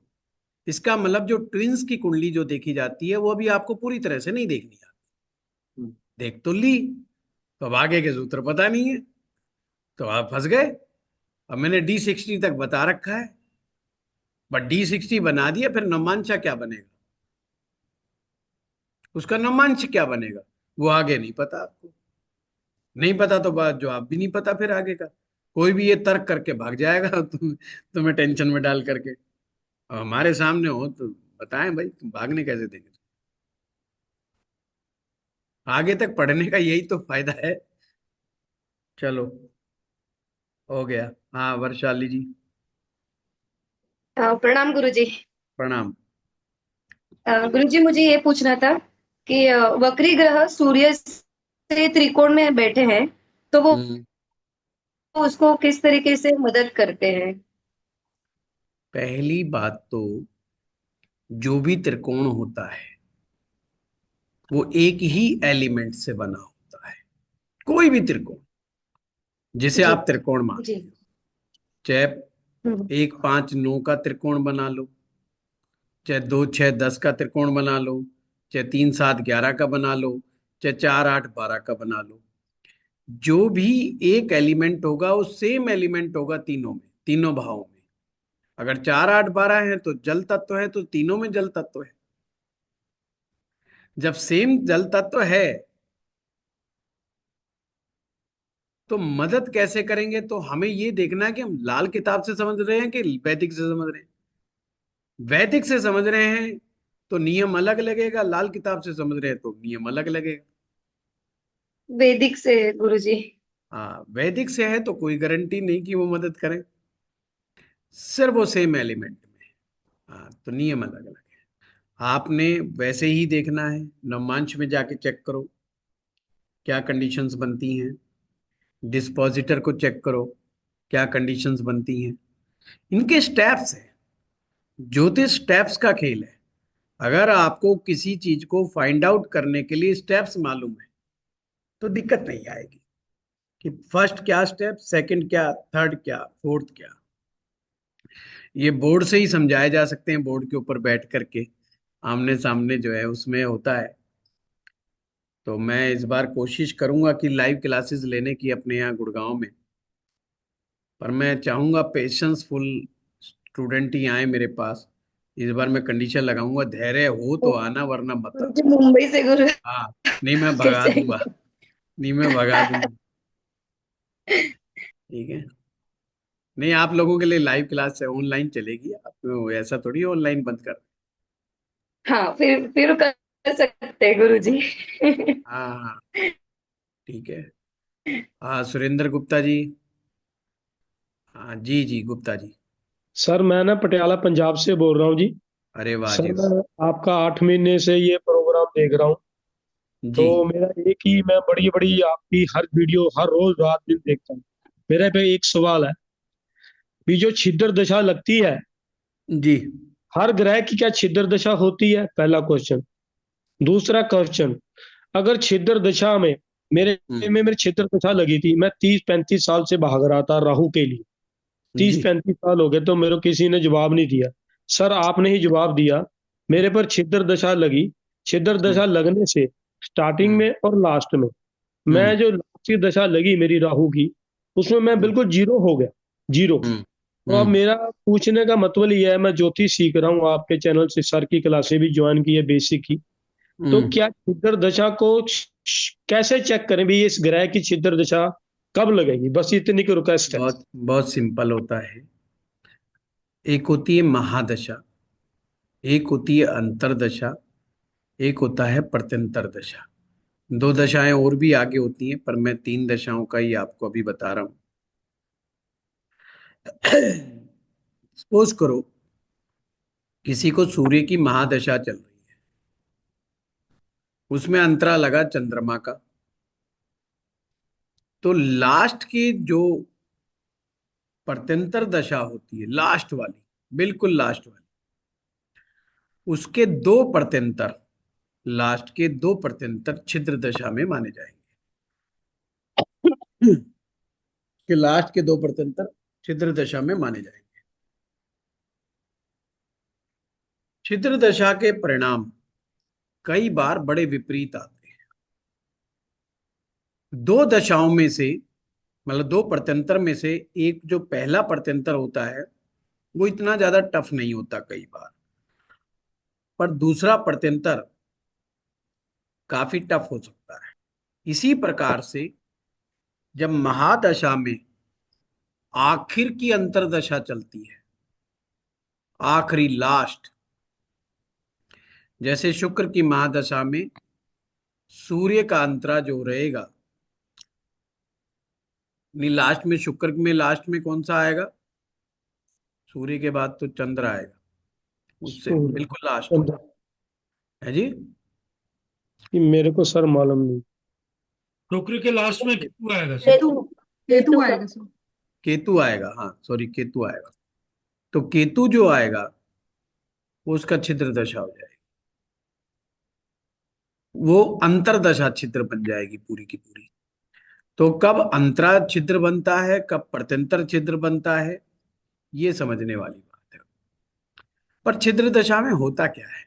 इसका मतलब जो ट्विंस की कुंडली जो देखी जाती है वो अभी आपको पूरी तरह से नहीं देखनी आती। देख तो ली, तो अब आगे के सूत्र पता नहीं है, तो आप फंस गए। अब मैंने D60 तक बता रखा है, बट D60 बना दिया, फिर नमांशा क्या बनेगा, उसका नमांश क्या बनेगा, वो आगे नहीं पता आपको। नहीं पता तो बात जवाब भी नहीं पता फिर आगे का। कोई भी ये तर्क करके भाग जाएगा तुम्हें टेंशन में डाल करके। अब हमारे सामने हो तो बताएं भाई, तुम भागने कैसे देंगे। आगे तक पढ़ने का यही तो फायदा है। चलो, हो गया। हाँ वर्षाली जी। प्रणाम गुरुजी। प्रणाम। गुरुजी, मुझे ये पूछना था कि वक्री ग्रह सूर्य से त्रिकोण में बैठे हैं, तो वो हम्म। उसको किस तरीके से मदद करते हैं? पहली बात तो, जो भी त्रिकोण होता है वो एक ही एलिमेंट से बना होता है। कोई भी त्रिकोण जिसे जी। आप त्रिकोण मानते जी। हो, चाहे हम्म। 1 5 9 का त्रिकोण बना लो, चाहे 2 6 10 का त्रिकोण बना लो, चाहे 3 7 11 का बना लो, चाहे 4 8 12 का बना लो, जो भी एक एलिमेंट होगा वो सेम एलिमेंट होगा तीनों में, तीनों भावों में। अगर 4 8 12 है तो जल तत्व है, तो तीनों में जल तत्व है। जब सेम जल तत्व है तो मदद कैसे करेंगे? तो हमें ये देखना है कि हम लाल किताब से समझ रहे हैं कि वैदिक से समझ रहे हैं। वैदिक से समझ रहे हैं तो नियम अलग लगेगा, लाल किताब से समझ रहे हैं तो नियम अलग लगेगा। वैदिक से गुरुजी। हाँ, वैदिक से है तो कोई गारंटी नहीं कि वो मदद करें, सिर्फ वो सेम एलिमेंट में। हाँ, तो नियम अलग अलग है। आपने वैसे ही देखना है, नवमांश में जाके चेक करो क्या कंडीशंस बनती हैं, डिस्पोजिटर को चेक करो क्या कंडीशंस बनती हैं। इनके स्टेप्स है, ज्योतिष स्टेप्स का खेल है। अगर आपको किसी चीज को फाइंड आउट करने के लिए स्टेप्स मालूम है तो दिक्कत नहीं आएगी कि फर्स्ट क्या स्टेप, सेकंड क्या, थर्ड क्या, फोर्थ क्या। ये बोर्ड से ही समझाए जा सकते हैं, बोर्ड के ऊपर बैठ करके आमने सामने जो है उसमें होता है। तो मैं इस बार कोशिश करूंगा कि लाइव क्लासेस लेने की अपने यहाँ गुड़गांव में, पर मैं चाहूंगा पेशेंस फुल स्टूडेंट ही आए मेरे पास। इस बार मैं कंडीशन लगाऊंगा, धैर्य हो तो आना वरना मत आना। गुरुजी मुंबई से गुरु हाँ, नहीं मैं के भगा दूंगा, चाहिए। नहीं मैं भगा दूंगा। ठीक है, नहीं आप लोगों के लिए लाइव क्लास है, ऑनलाइन चलेगी, आप ऐसा थोड़ी ऑनलाइन बंद कर। हाँ, फिर कर सकते हैं गुरुजी। हाँ हाँ, ठीक है। हाँ, सुरेंद्र गुप्ता जी। हाँ जी जी, गुप्ता जी। सर मैं ना पटियाला पंजाब से बोल रहा हूँ जी। अरे वाह सर जी वाह। मैं आपका 8 महीने से ये प्रोग्राम देख रहा हूँ। जी। तो मेरा एक ही, मैं बड़ी बड़ी आपकी हर वीडियो हर रोज रात दिन देखता हूँ। मेरे पे एक सवाल है, भी जो छिद्र दशा लगती है, जी। हर ग्रह की क्या छिद्र दशा होती है? पहला क्वेश्चन। दूसरा क्वेश्चन, अगर छिद्र दशा में हम्म। मेरे छिद्र दशा लगी थी, मैं 30-35 साल से भाग रहा था राहु के लिए, तीस जी। पैंतीस साल हो गए, तो मेरे को किसी ने जवाब नहीं दिया। सर आपने ही जवाब दिया। मेरे पर छिद्र दशा लगी। छिद्र हम्म। दशा लगने से स्टार्टिंग हम्म। में और लास्ट में, मैं हम्म। जो लास्ट की दशा लगी मेरी राहु की, उसमें मैं हम्म। बिल्कुल जीरो हो गया, जीरो। हम्म। तो अब हम्म। मेरा पूछने का मतलब ये है, मैं ज्योतिष सीख रहा हूँ आपके चैनल से, सर की क्लासें भी ज्वाइन की है बेसिक की। तो हम्म। क्या छिद्र दशा को कैसे चेक करें भी, इस ग्रह की छिद्र दशा कब लगेगी? बस इतनी की रिक्वेस्ट है। बहुत बहुत सिंपल होता है। एक होती है महादशा, एक होती है अंतरदशा, एक होता है प्रत्यंतर दशा। दो दशाएं और भी आगे होती हैं, पर मैं तीन दशाओं का ही आपको अभी बता रहा हूं। सपोज करो किसी को सूर्य की महादशा चल रही है, उसमें अंतरा लगा चंद्रमा का, तो लास्ट की जो प्रत्यंतर दशा होती है, लास्ट वाली, बिल्कुल लास्ट वाली, उसके दो प्रत्यंतर, लास्ट के दो प्रत्यंतर छिद्र दशा में माने जाएंगे। कि लास्ट के दो प्रत्यंतर छिद्र दशा में माने जाएंगे। छिद्र दशा के परिणाम कई बार बड़े विपरीत आते हैं। दो दशाओं में से, मतलब दो प्रत्यंतर में से, एक जो पहला प्रत्यंतर होता है वो इतना ज्यादा टफ नहीं होता कई बार, पर दूसरा प्रत्यंतर काफी टफ हो सकता है। इसी प्रकार से जब महादशा में आखिर की अंतरदशा चलती है, आखिरी लास्ट, जैसे शुक्र की महादशा में सूर्य का अंतरा जो रहेगा, नहीं लास्ट में शुक्र में, लास्ट में कौन सा आएगा? सूर्य के बाद तो चंद्र आएगा, उससे बिल्कुल लास्ट सूर्य। है जी। कि मेरे को सर मालूम नहीं। शुक्र के लास्ट में केतु आएगा सर। केतु। केतु केतु का। आएगा सर। केतु आएगा, हाँ सॉरी, केतु आएगा। तो केतु जो आएगा वो उसका छिद्र दशा हो जाएगी, वो अंतरदशा छिद्र बन जाएगी पूरी की पूरी। तो कब अंतरा छिद्र बनता है, कब प्रत्यंतर छिद्र बनता है, ये समझने वाली बात है। पर छिद्र दशा में होता क्या है?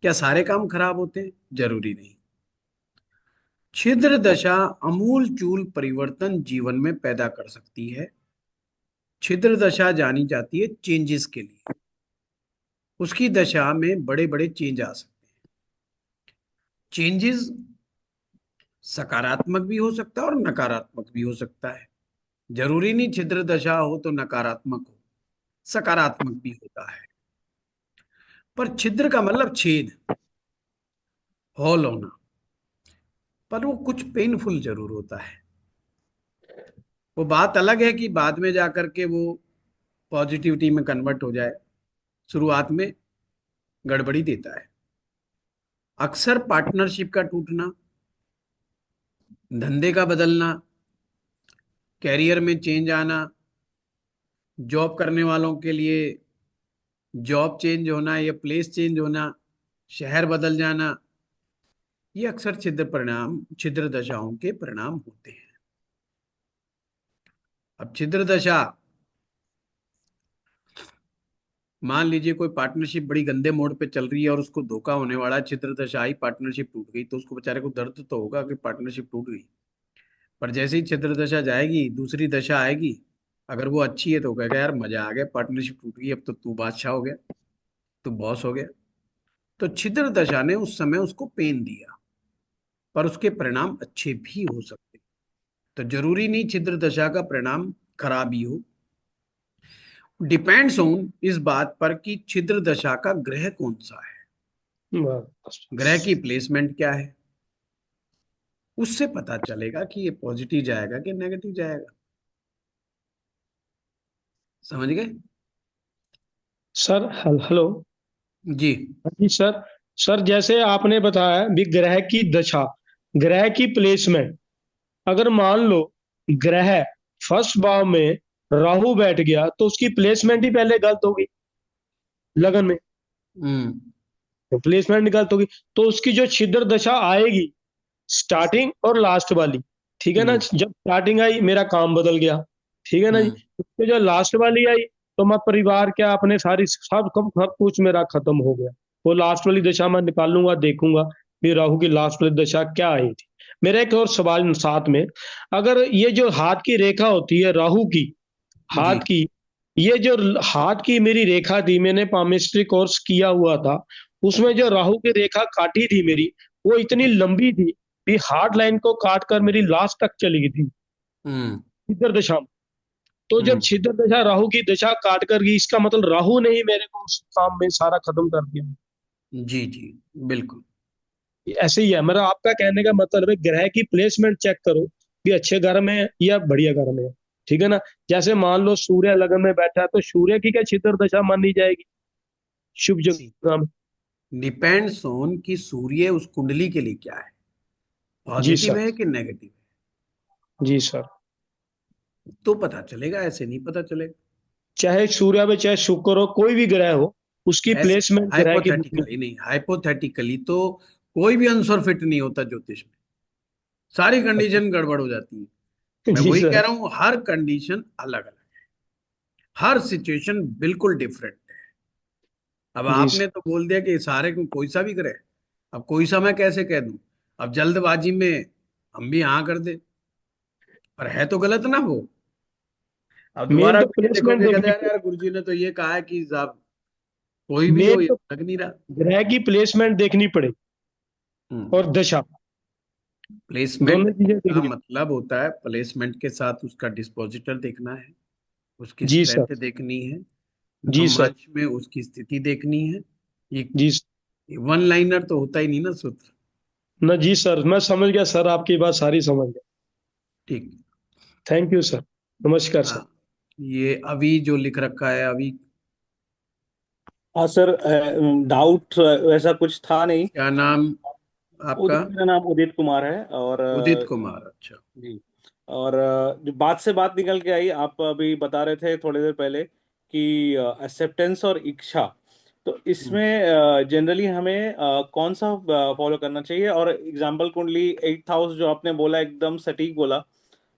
क्या सारे काम खराब होते हैं? जरूरी नहीं। छिद्र दशा अमूल चूल परिवर्तन जीवन में पैदा कर सकती है। छिद्र दशा जानी जाती है चेंजेस के लिए, उसकी दशा में बड़े बड़े चेंज आ सकते हैं। चेंजेस सकारात्मक भी हो सकता है और नकारात्मक भी हो सकता है। जरूरी नहीं छिद्र दशा हो तो नकारात्मक हो, सकारात्मक भी होता है। पर छिद्र का मतलब छेद, हॉल होना, पर वो कुछ पेनफुल जरूर होता है। वो बात अलग है कि बाद में जाकर के वो पॉजिटिविटी में कन्वर्ट हो जाए, शुरुआत में गड़बड़ी देता है। अक्सर पार्टनरशिप का टूटना, धंधे का बदलना, कैरियर में चेंज आना, जॉब करने वालों के लिए जॉब चेंज होना या प्लेस चेंज होना, शहर बदल जाना, ये अक्सर छिद्र दशाओं के परिणाम होते हैं। अब छिद्र दशा, मान लीजिए कोई पार्टनरशिप बड़ी गंदे मोड़ पे चल रही है और उसको धोखा होने वाला है, छिद्र दशा आई, पार्टनरशिप टूट गई, तो उसको बेचारे को दर्द तो होगा कि पार्टनरशिप टूट गई। पर जैसे ही छिद्र दशा जाएगी, दूसरी दशा आएगी, अगर वो अच्छी है तो कहेगा यार मजा आ गया, पार्टनरशिप टूट गई, अब तो तू बादशाह हो गया, तू बॉस हो गया। तो छिद्र दशा ने उस समय उसको पेन दिया, पर उसके परिणाम अच्छे भी हो सकते। तो जरूरी नहीं छिद्र दशा का परिणाम खराब ही हो। डिपेंड्स ऑन इस बात पर कि छिद्र दशा का ग्रह कौन सा है, ग्रह की प्लेसमेंट क्या है, उससे पता चलेगा कि ये पॉजिटिव जाएगा कि नेगेटिव जाएगा। समझ गए? Sir hello. जी हाँ जी सर। सर जैसे आपने बताया भी ग्रह की दशा, ग्रह की प्लेसमेंट, अगर मान लो ग्रह फर्स्ट भाव में राहु बैठ गया तो उसकी प्लेसमेंट ही पहले गलत होगी लगन में, हम्म तो प्लेसमेंट गलत होगी। तो उसकी जो छिद्र दशा आएगी, स्टार्टिंग और लास्ट वाली, ठीक है ना, हम्म जब स्टार्टिंग आई मेरा काम बदल गया, ठीक है ना जी। हम्म उसके जो लास्ट वाली आई तो मैं परिवार क्या अपने सारी सब कुछ मेरा खत्म हो गया। वो लास्ट वाली दशा मैं निकालूंगा, देखूंगा भी राहु की लास्ट वाली दशा क्या आई थी। मेरा एक और सवाल साथ में, अगर ये जो हाथ की रेखा होती है राहु की, जी हाथ की, ये जो हाथ की मेरी रेखा थी, मैंने पामिस्ट्री कोर्स किया हुआ था, उसमें जो राहु की रेखा काटी थी मेरी, वो इतनी लंबी थी कि हार्ड लाइन को काट कर मेरी लास्ट तक चली गई थी हम्म छिद्र दशा में। तो जब हम्म छिद्र दशा राहु की दशा काट कर गई, इसका मतलब राहु ने ही मेरे को उस काम में सारा खत्म कर दिया। जी जी बिल्कुल। ऐसे ही है मेरा, आपका कहने का मतलब है ग्रह की प्लेसमेंट चेक करो कि अच्छे घर में है या बढ़िया घर में है, ठीक है ना। जैसे मान लो सूर्य लगन में बैठा है तो सूर्य की क्या छिद्र दशा मानी जाएगी शुभ जगह में? डिपेंड्स ऑन कि सूर्य उस कुंडली के लिए क्या है, जी पॉजिटिव सर। है कि नेगेटिव जी सर। है, तो पता चलेगा, ऐसे नहीं पता चलेगा। चाहे सूर्य में चाहे शुक्र हो, कोई भी ग्रह हो, उसकी ऐसे प्लेसमेंट ग्रह की हाइपोथेटिकली नहीं, हाइपोथेटिकली तो कोई भी आंसर फिट नहीं होता ज्योतिष में, सारी कंडीशन गड़बड़ हो जाती है। मैं जी वही कह सर। रहा हूँ, हर कंडीशन अलग अलग, हर सिचुएशन बिल्कुल डिफरेंट है। अब जी आपने सर। तो बोल दिया कि सारे को कोई सा भी करे, अब कोई सा मैं कैसे कह दूं? अब जल्दबाजी में हम भी हाँ कर दे, पर है तो गलत ना वो। अब मेन दोबारा तो वीडियो प्लेसमेंट देखोगे, कहते देखनी हैं यार गुरुजी ने तो ये कहा है कि साहब कोई भी हो, मेन ये तो लग नहीं रहा। ग्रह की प्लेसमेंट देखनी पड़ेगी और दशा, प्लेसमेंट दोनों चीजें का देखनी। मतलब होता है, प्लेसमेंट के साथ उसका डिस्पोजिटर देखना है, उसकी जी सर। स्ट्रेंथ देखनी है, जी सर। नवमांश में उसकी स्थिति देखनी है। ये जी वन लाइनर तो होता ही नहीं ना सूत्र। ना। जी सर, मैं समझ गया सर, आपकी बात सारी समझ गया। ठीक। Thank you sir. नमस्कार सर। हाँ, ये अभी जो लिख रखा है अभी, हाँ सर, डाउट वैसा कुछ था नहीं। क्या नाम आपका? मेरा नाम उदित कुमार है। और उदित कुमार, अच्छा। जी। और जो बात से बात निकल के आई, आप अभी बता रहे थे थोड़ी देर पहले कि एक्सेप्टेंस और इच्छा, तो हम्म, इसमें जनरली हमें कौन सा फॉलो करना चाहिए? और एग्जाम्पल कुंडली 8th हाउस जो आपने बोला एकदम सटीक बोला।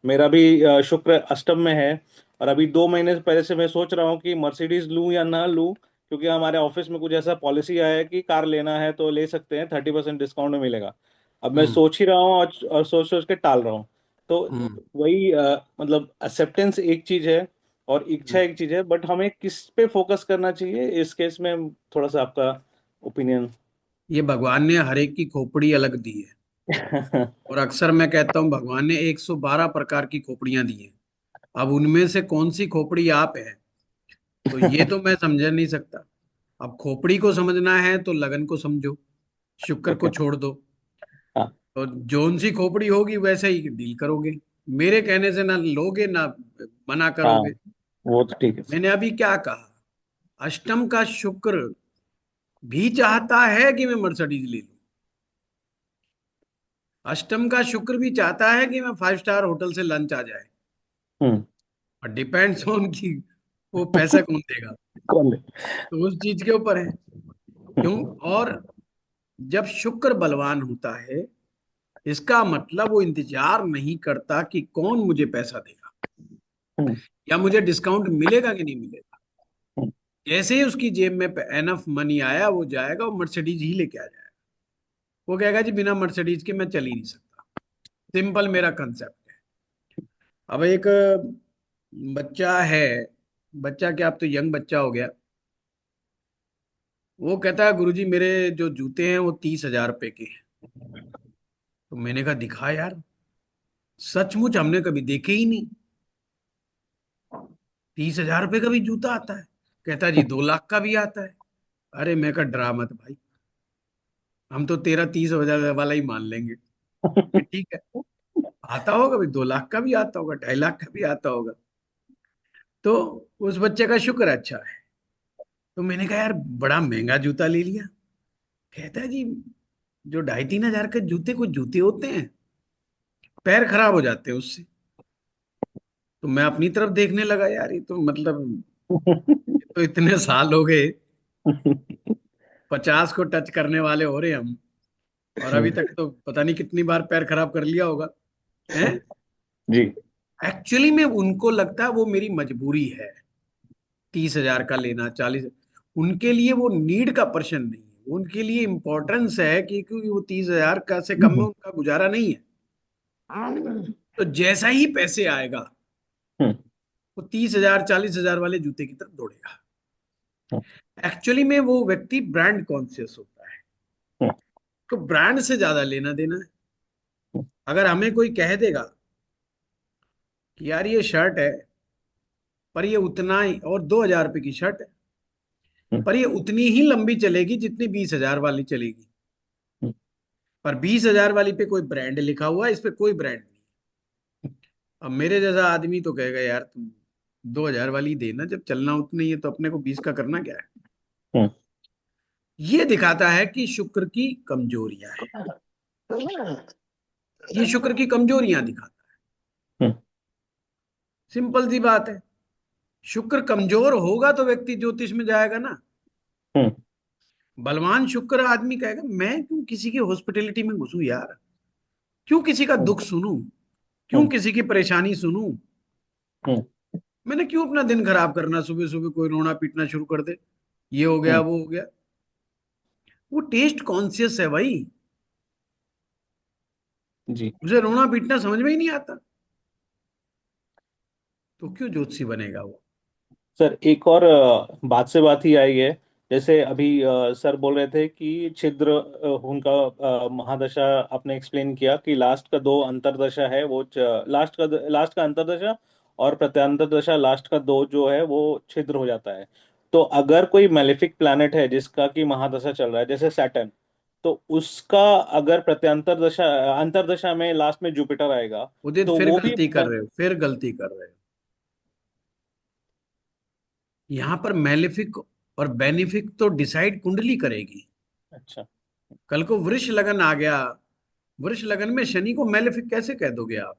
मेरा भी शुक्र अष्टम में है, और अभी 2 महीने पहले से मैं सोच रहा हूँ कि मर्सिडीज लूँ या ना लूँ, क्योंकि हमारे ऑफिस में कुछ ऐसा पॉलिसी आया है कि कार लेना है तो ले सकते हैं, 30% डिस्काउंट में मिलेगा। अब मैं हम्म, सोच ही रहा हूँ और सोच सोच के टाल रहा हूँ। तो हम्म, वही मतलब एक्सेप्टेंस एक चीज है और इच्छा हम्म। एक चीज है, बट हमें किस पे फोकस करना चाहिए इस केस में? थोड़ा सा आपका ओपिनियन। ये भगवान ने हर एक की खोपड़ी अलग दी है, और अक्सर मैं कहता हूँ भगवान ने 112 प्रकार की खोपड़ियां दी हैं। अब उनमें से कौन सी खोपड़ी आप है, तो ये तो मैं समझ नहीं सकता। अब खोपड़ी को समझना है तो लगन को समझो, शुक्र को छोड़ दो। हाँ, तो जोन सी खोपड़ी होगी वैसे ही डील करोगे। मेरे कहने से ना लोगे ना मना हाँ, करोगे। वो तो ठीक है सर। मैंने अभी क्या कहा, अष्टम का शुक्र भी चाहता है कि मैं मर्सिडीज ले लूं। अष्टम का शुक्र भी चाहता है कि मैं 5 स्टार होटल से लंच आ जाए। हम्म। और डिपेंड्स ऑन कि वो पैसा कौन देगा, कौन ले? तो उस चीज के ऊपर है। क्यों? और जब शुक्र बलवान होता है, इसका मतलब वो इंतजार नहीं करता कि कौन मुझे पैसा देगा हम्म, या मुझे डिस्काउंट मिलेगा कि नहीं मिलेगा। हम्म, जैसे ही उसकी जेब में एनफ मनी आया, वो जाएगा और मर्सिडीज ही लेके आ जाएगा। वो कहेगा जी बिना मर्सिडीज के मैं चल ही नहीं सकता। सिंपल मेरा कंसेप्ट है। अब एक बच्चा है, बच्चा क्या, अब तो यंग बच्चा हो गया। वो कहता है गुरुजी मेरे जो जूते हैं वो 30,000 रुपए के हैं। तो मैंने कहा दिखा यार, सचमुच हमने कभी देखे ही नहीं, 30,000 रुपए का भी जूता आता है। कहता जी 2 लाख का भी आता है। अरे मैं कहा डरा मत भाई, हम तो तेरा 30,000 वाला ही मान लेंगे कि ठीक है, आता होगा भाई, 2 लाख का भी आता होगा, 2.5 लाख का भी आता होगा। तो उस बच्चे का शुक्र अच्छा है। तो मैंने कहा यार बड़ा महंगा जूता ले लिया। कहता है जी जो 2.5-3 हजार के जूते, कुछ जूते होते हैं पैर खराब हो जाते हैं उससे। तो मैं अपनी तरफ देखने लगा, यार ये तो मतलब, ये तो इतने साल हो गए, 50 को टच करने वाले हो रहे हम, और अभी तक तो पता नहीं कितनी बार पैर खराब कर लिया होगा है। जी। एक्चुअली में उनको लगता है वो मेरी मजबूरी है 30,000 का लेना, 40। उनके लिए वो नीड का पर्सन नहीं है, उनके लिए इम्पोर्टेंस है कि क्योंकि वो 30,000 का से कम में उनका गुजारा नहीं है। तो जैसा ही पैसे आएगा हम्म, वो 30,000 40,000 वाले जूते की तरफ दौड़ेगा। हम्म, एक्चुअली में वो व्यक्ति ब्रांड कॉन्शियस होता है, हम्म, तो ब्रांड से ज्यादा लेना देना है। अगर हमें कोई कह देगा कि यार ये शर्ट है पर ये उतना ही, और 2,000 रुपए की शर्ट है हम्म, पर ये उतनी ही लंबी चलेगी जितनी 20,000 वाली चलेगी, हम्म, पर 20,000 वाली पे कोई ब्रांड लिखा हुआ है, इस पे कोई ब्रांड नहीं। अब मेरे जैसा आदमी तो कहेगा यार तुम 2,000 वाली देना, जब चलना उतना ही है तो अपने को 20 का करना क्या है। हम्म, ये दिखाता है कि शुक्र की कमजोरियां हैं, ये शुक्र की कमजोरियां दिखाता है। हम्म, सिंपल सी बात है, शुक्र कमजोर होगा तो व्यक्ति ज्योतिष में जाएगा ना। हम्म, बलवान शुक्र आदमी कहेगा मैं क्यों किसी की हॉस्पिटलिटी में घुसूं यार, क्यों किसी का दुख सुनूं, क्यों हम्म, किसी की परेशानी सुनूं, हम्म, मैंने क्यों अपना दिन खराब करना, सुबह सुबह कोई रोना पीटना शुरू कर दे, ये हो गया हम्म, वो हो गया। वो टेस्ट कॉन्शियस है भाई, जी। उसे रोना पीटना समझ में ही नहीं आता, तो क्यों ज्योतिषी बनेगा वो। सर एक और बात से बात ही आई है। जैसे अभी सर बोल रहे थे कि छिद्र उनका महादशा आपने एक्सप्लेन किया कि लास्ट का दो अंतरदशा है वो लास्ट का अंतरदशा और प्रत्यांतर दशा लास्ट का दो जो है वो छिद्र हो जाता है। तो अगर कोई मेलेफिक प्लैनेट है जिसका कि महादशा चल रहा है जैसे सैटर्न, तो उसका अगर प्रत्यांतर दशा अंतरदशा में लास्ट में जुपिटर आएगा उदित तो फिर वो भी गलती कर रहे हो, फिर गलती कर रहे हो। यहाँ पर मेलेफिक और बेनिफिक तो डिसाइड कुंडली करेगी। अच्छा। कल को वृष लगन आ गया, वृष लगन में शनि को मेलेफिक कैसे कह दोगे आप।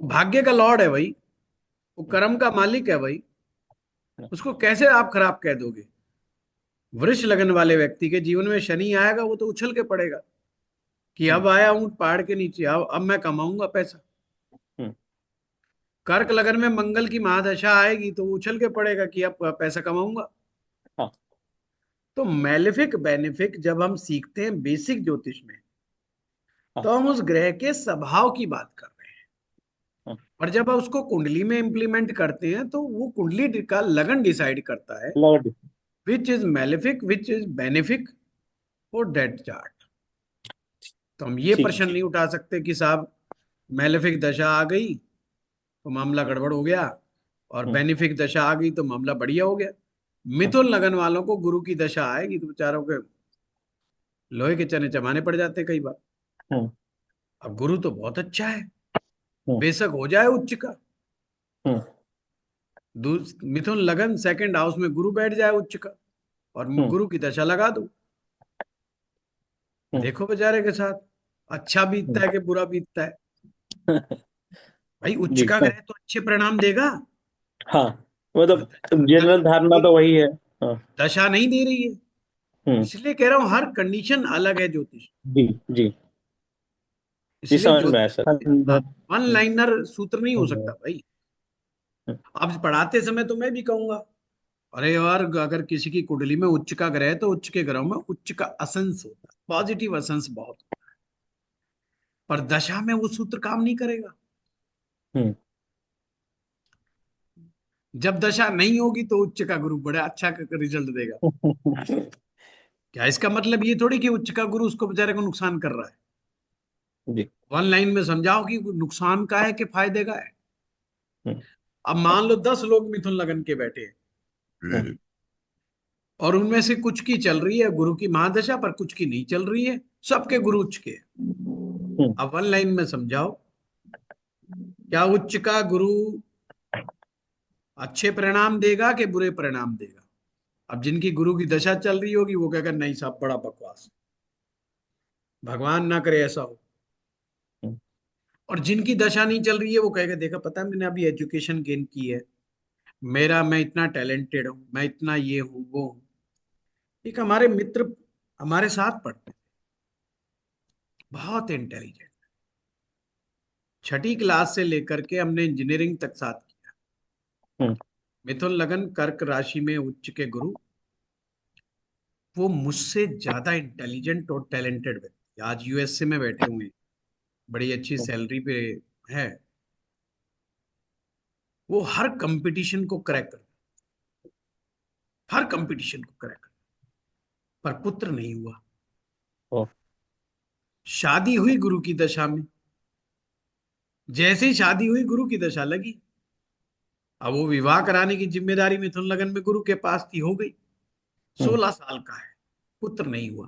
भाग्य का लॉर्ड है भाई, वो कर्म का मालिक है भाई, उसको कैसे आप खराब कह दोगे। वृष लगन वाले व्यक्ति के जीवन में शनि आएगा वो तो उछल के पड़ेगा कि हम्म, अब आया हूं पहाड़ के नीचे, अब मैं कमाऊंगा पैसा। हम्म, कर्क लगन में मंगल की महादशा आएगी तो वो उछल के पड़ेगा कि अब पैसा कमाऊंगा। हाँ, तो मेलेफिक बेनिफिक जब हम सीखते हैं बेसिक ज्योतिष में, हाँ, तो हम उस ग्रह के स्वभाव की बात कर रहे हैं। हाँ, और जब हम उसको कुंडली में इंप्लीमेंट करते हैं तो वो कुंडली का लगन डिसाइड करता है Lord. Which is malefic which is benefic. और डेथ चार्ट। तो हम ये ठीक प्रश्न नहीं उठा सकते कि साहब मैलेफिक दशा आ गई तो मामला गड़बड़ हो गया, और बेनिफिक दशा आ गई तो मामला बढ़िया हो गया। मिथुन लगन वालों को गुरु की दशा आएगी तो बेचारों के लोहे के चने चबाने पड़ जाते हैं कई बार। हम्म अब गुरु तो बहुत अच्छा है, हम्म बेशक हो जाए उच्च का। हम्म मिथुन लगन सेकंड हाउस में गुरु बैठ जाए उच्च का, और हम्म गुरु की दशा लगा दो, हम्म देखो बेचारे के साथ अच्छा बीतता हम्म। है कि बुरा बीतता है। भाई उच्च जी का ग्रह तो अच्छे परिणाम देगा, हाँ, मतलब जनरल धारणा तो वही है। हाँ। दशा नहीं दे रही है। हम्म। इसलिए कह रहा हूं हर कंडीशन अलग है ज्योतिष। जी जी जी, इसलिए समझ में आया ज्योतिष, हाँ, सर। वन लाइनर सूत्र नहीं हो सकता भाई। हम्म, अब पढ़ाते समय तो मैं भी कहूंगा, अरे यार अगर किसी की कुंडली में उच्च का ग्रह है तो उच्च के ग्रहों में उच्च का असंस होता है, पॉजिटिव असंस बहुत होता है, पर दशा में वो सूत्र काम नहीं करेगा। हम्म, जब दशा नहीं होगी तो उच्च का गुरु बड़ा अच्छा रिजल्ट देगा। क्या इसका मतलब ये थोड़ी कि उच्च का गुरु उसको बेचारे को नुकसान कर रहा है। जी। वन लाइन में समझाओ कि नुकसान का है कि फायदे का है। हम्म, अब मान लो 10 लोग मिथुन लगन के बैठे हैं, हम्म, और उनमें से कुछ की चल रही है गुरु की महादशा, पर कुछ की नहीं चल रही है, सबके गुरु उच्च के हैं। हम्म, अब वन लाइन में समझाओ, क्या उच्च का गुरु अच्छे परिणाम देगा कि बुरे परिणाम देगा? अब जिनकी गुरु की दशा चल रही होगी वो कहेगा नहीं साहब बड़ा बकवास, भगवान ना करे ऐसा हो। हम्म, और जिनकी दशा नहीं चल रही है वो कहेगा देखा पता है मैंने अभी एजुकेशन गेन की है, मैं इतना टैलेंटेड हूँ, मैं इतना ये हूँ वो हूँ। एक हमारे मित्र हमारे साथ पढ़ते थे, बहुत इंटेलिजेंट, छठी क्लास से लेकर के हमने इंजीनियरिंग तक साथ किया। हम्म, मिथुन लगन कर्क राशि में उच्च के गुरु, वो मुझसे ज्यादा इंटेलिजेंट और टैलेंटेड व्यक्ति आज यूएसए में बैठे हुए हैं, बड़ी अच्छी सैलरी पे है। वो हर कंपटीशन को क्रैक कर, हर कंपटीशन को क्रैक कर, पर पुत्र नहीं हुआ। ओ, शादी हुई गुरु की दशा में, जैसे ही शादी हुई गुरु की दशा लगी, अब वो विवाह कराने की जिम्मेदारी मिथुन लगन में गुरु के पास थी, हो गई। हम्म, 16 साल का है, पुत्र नहीं हुआ।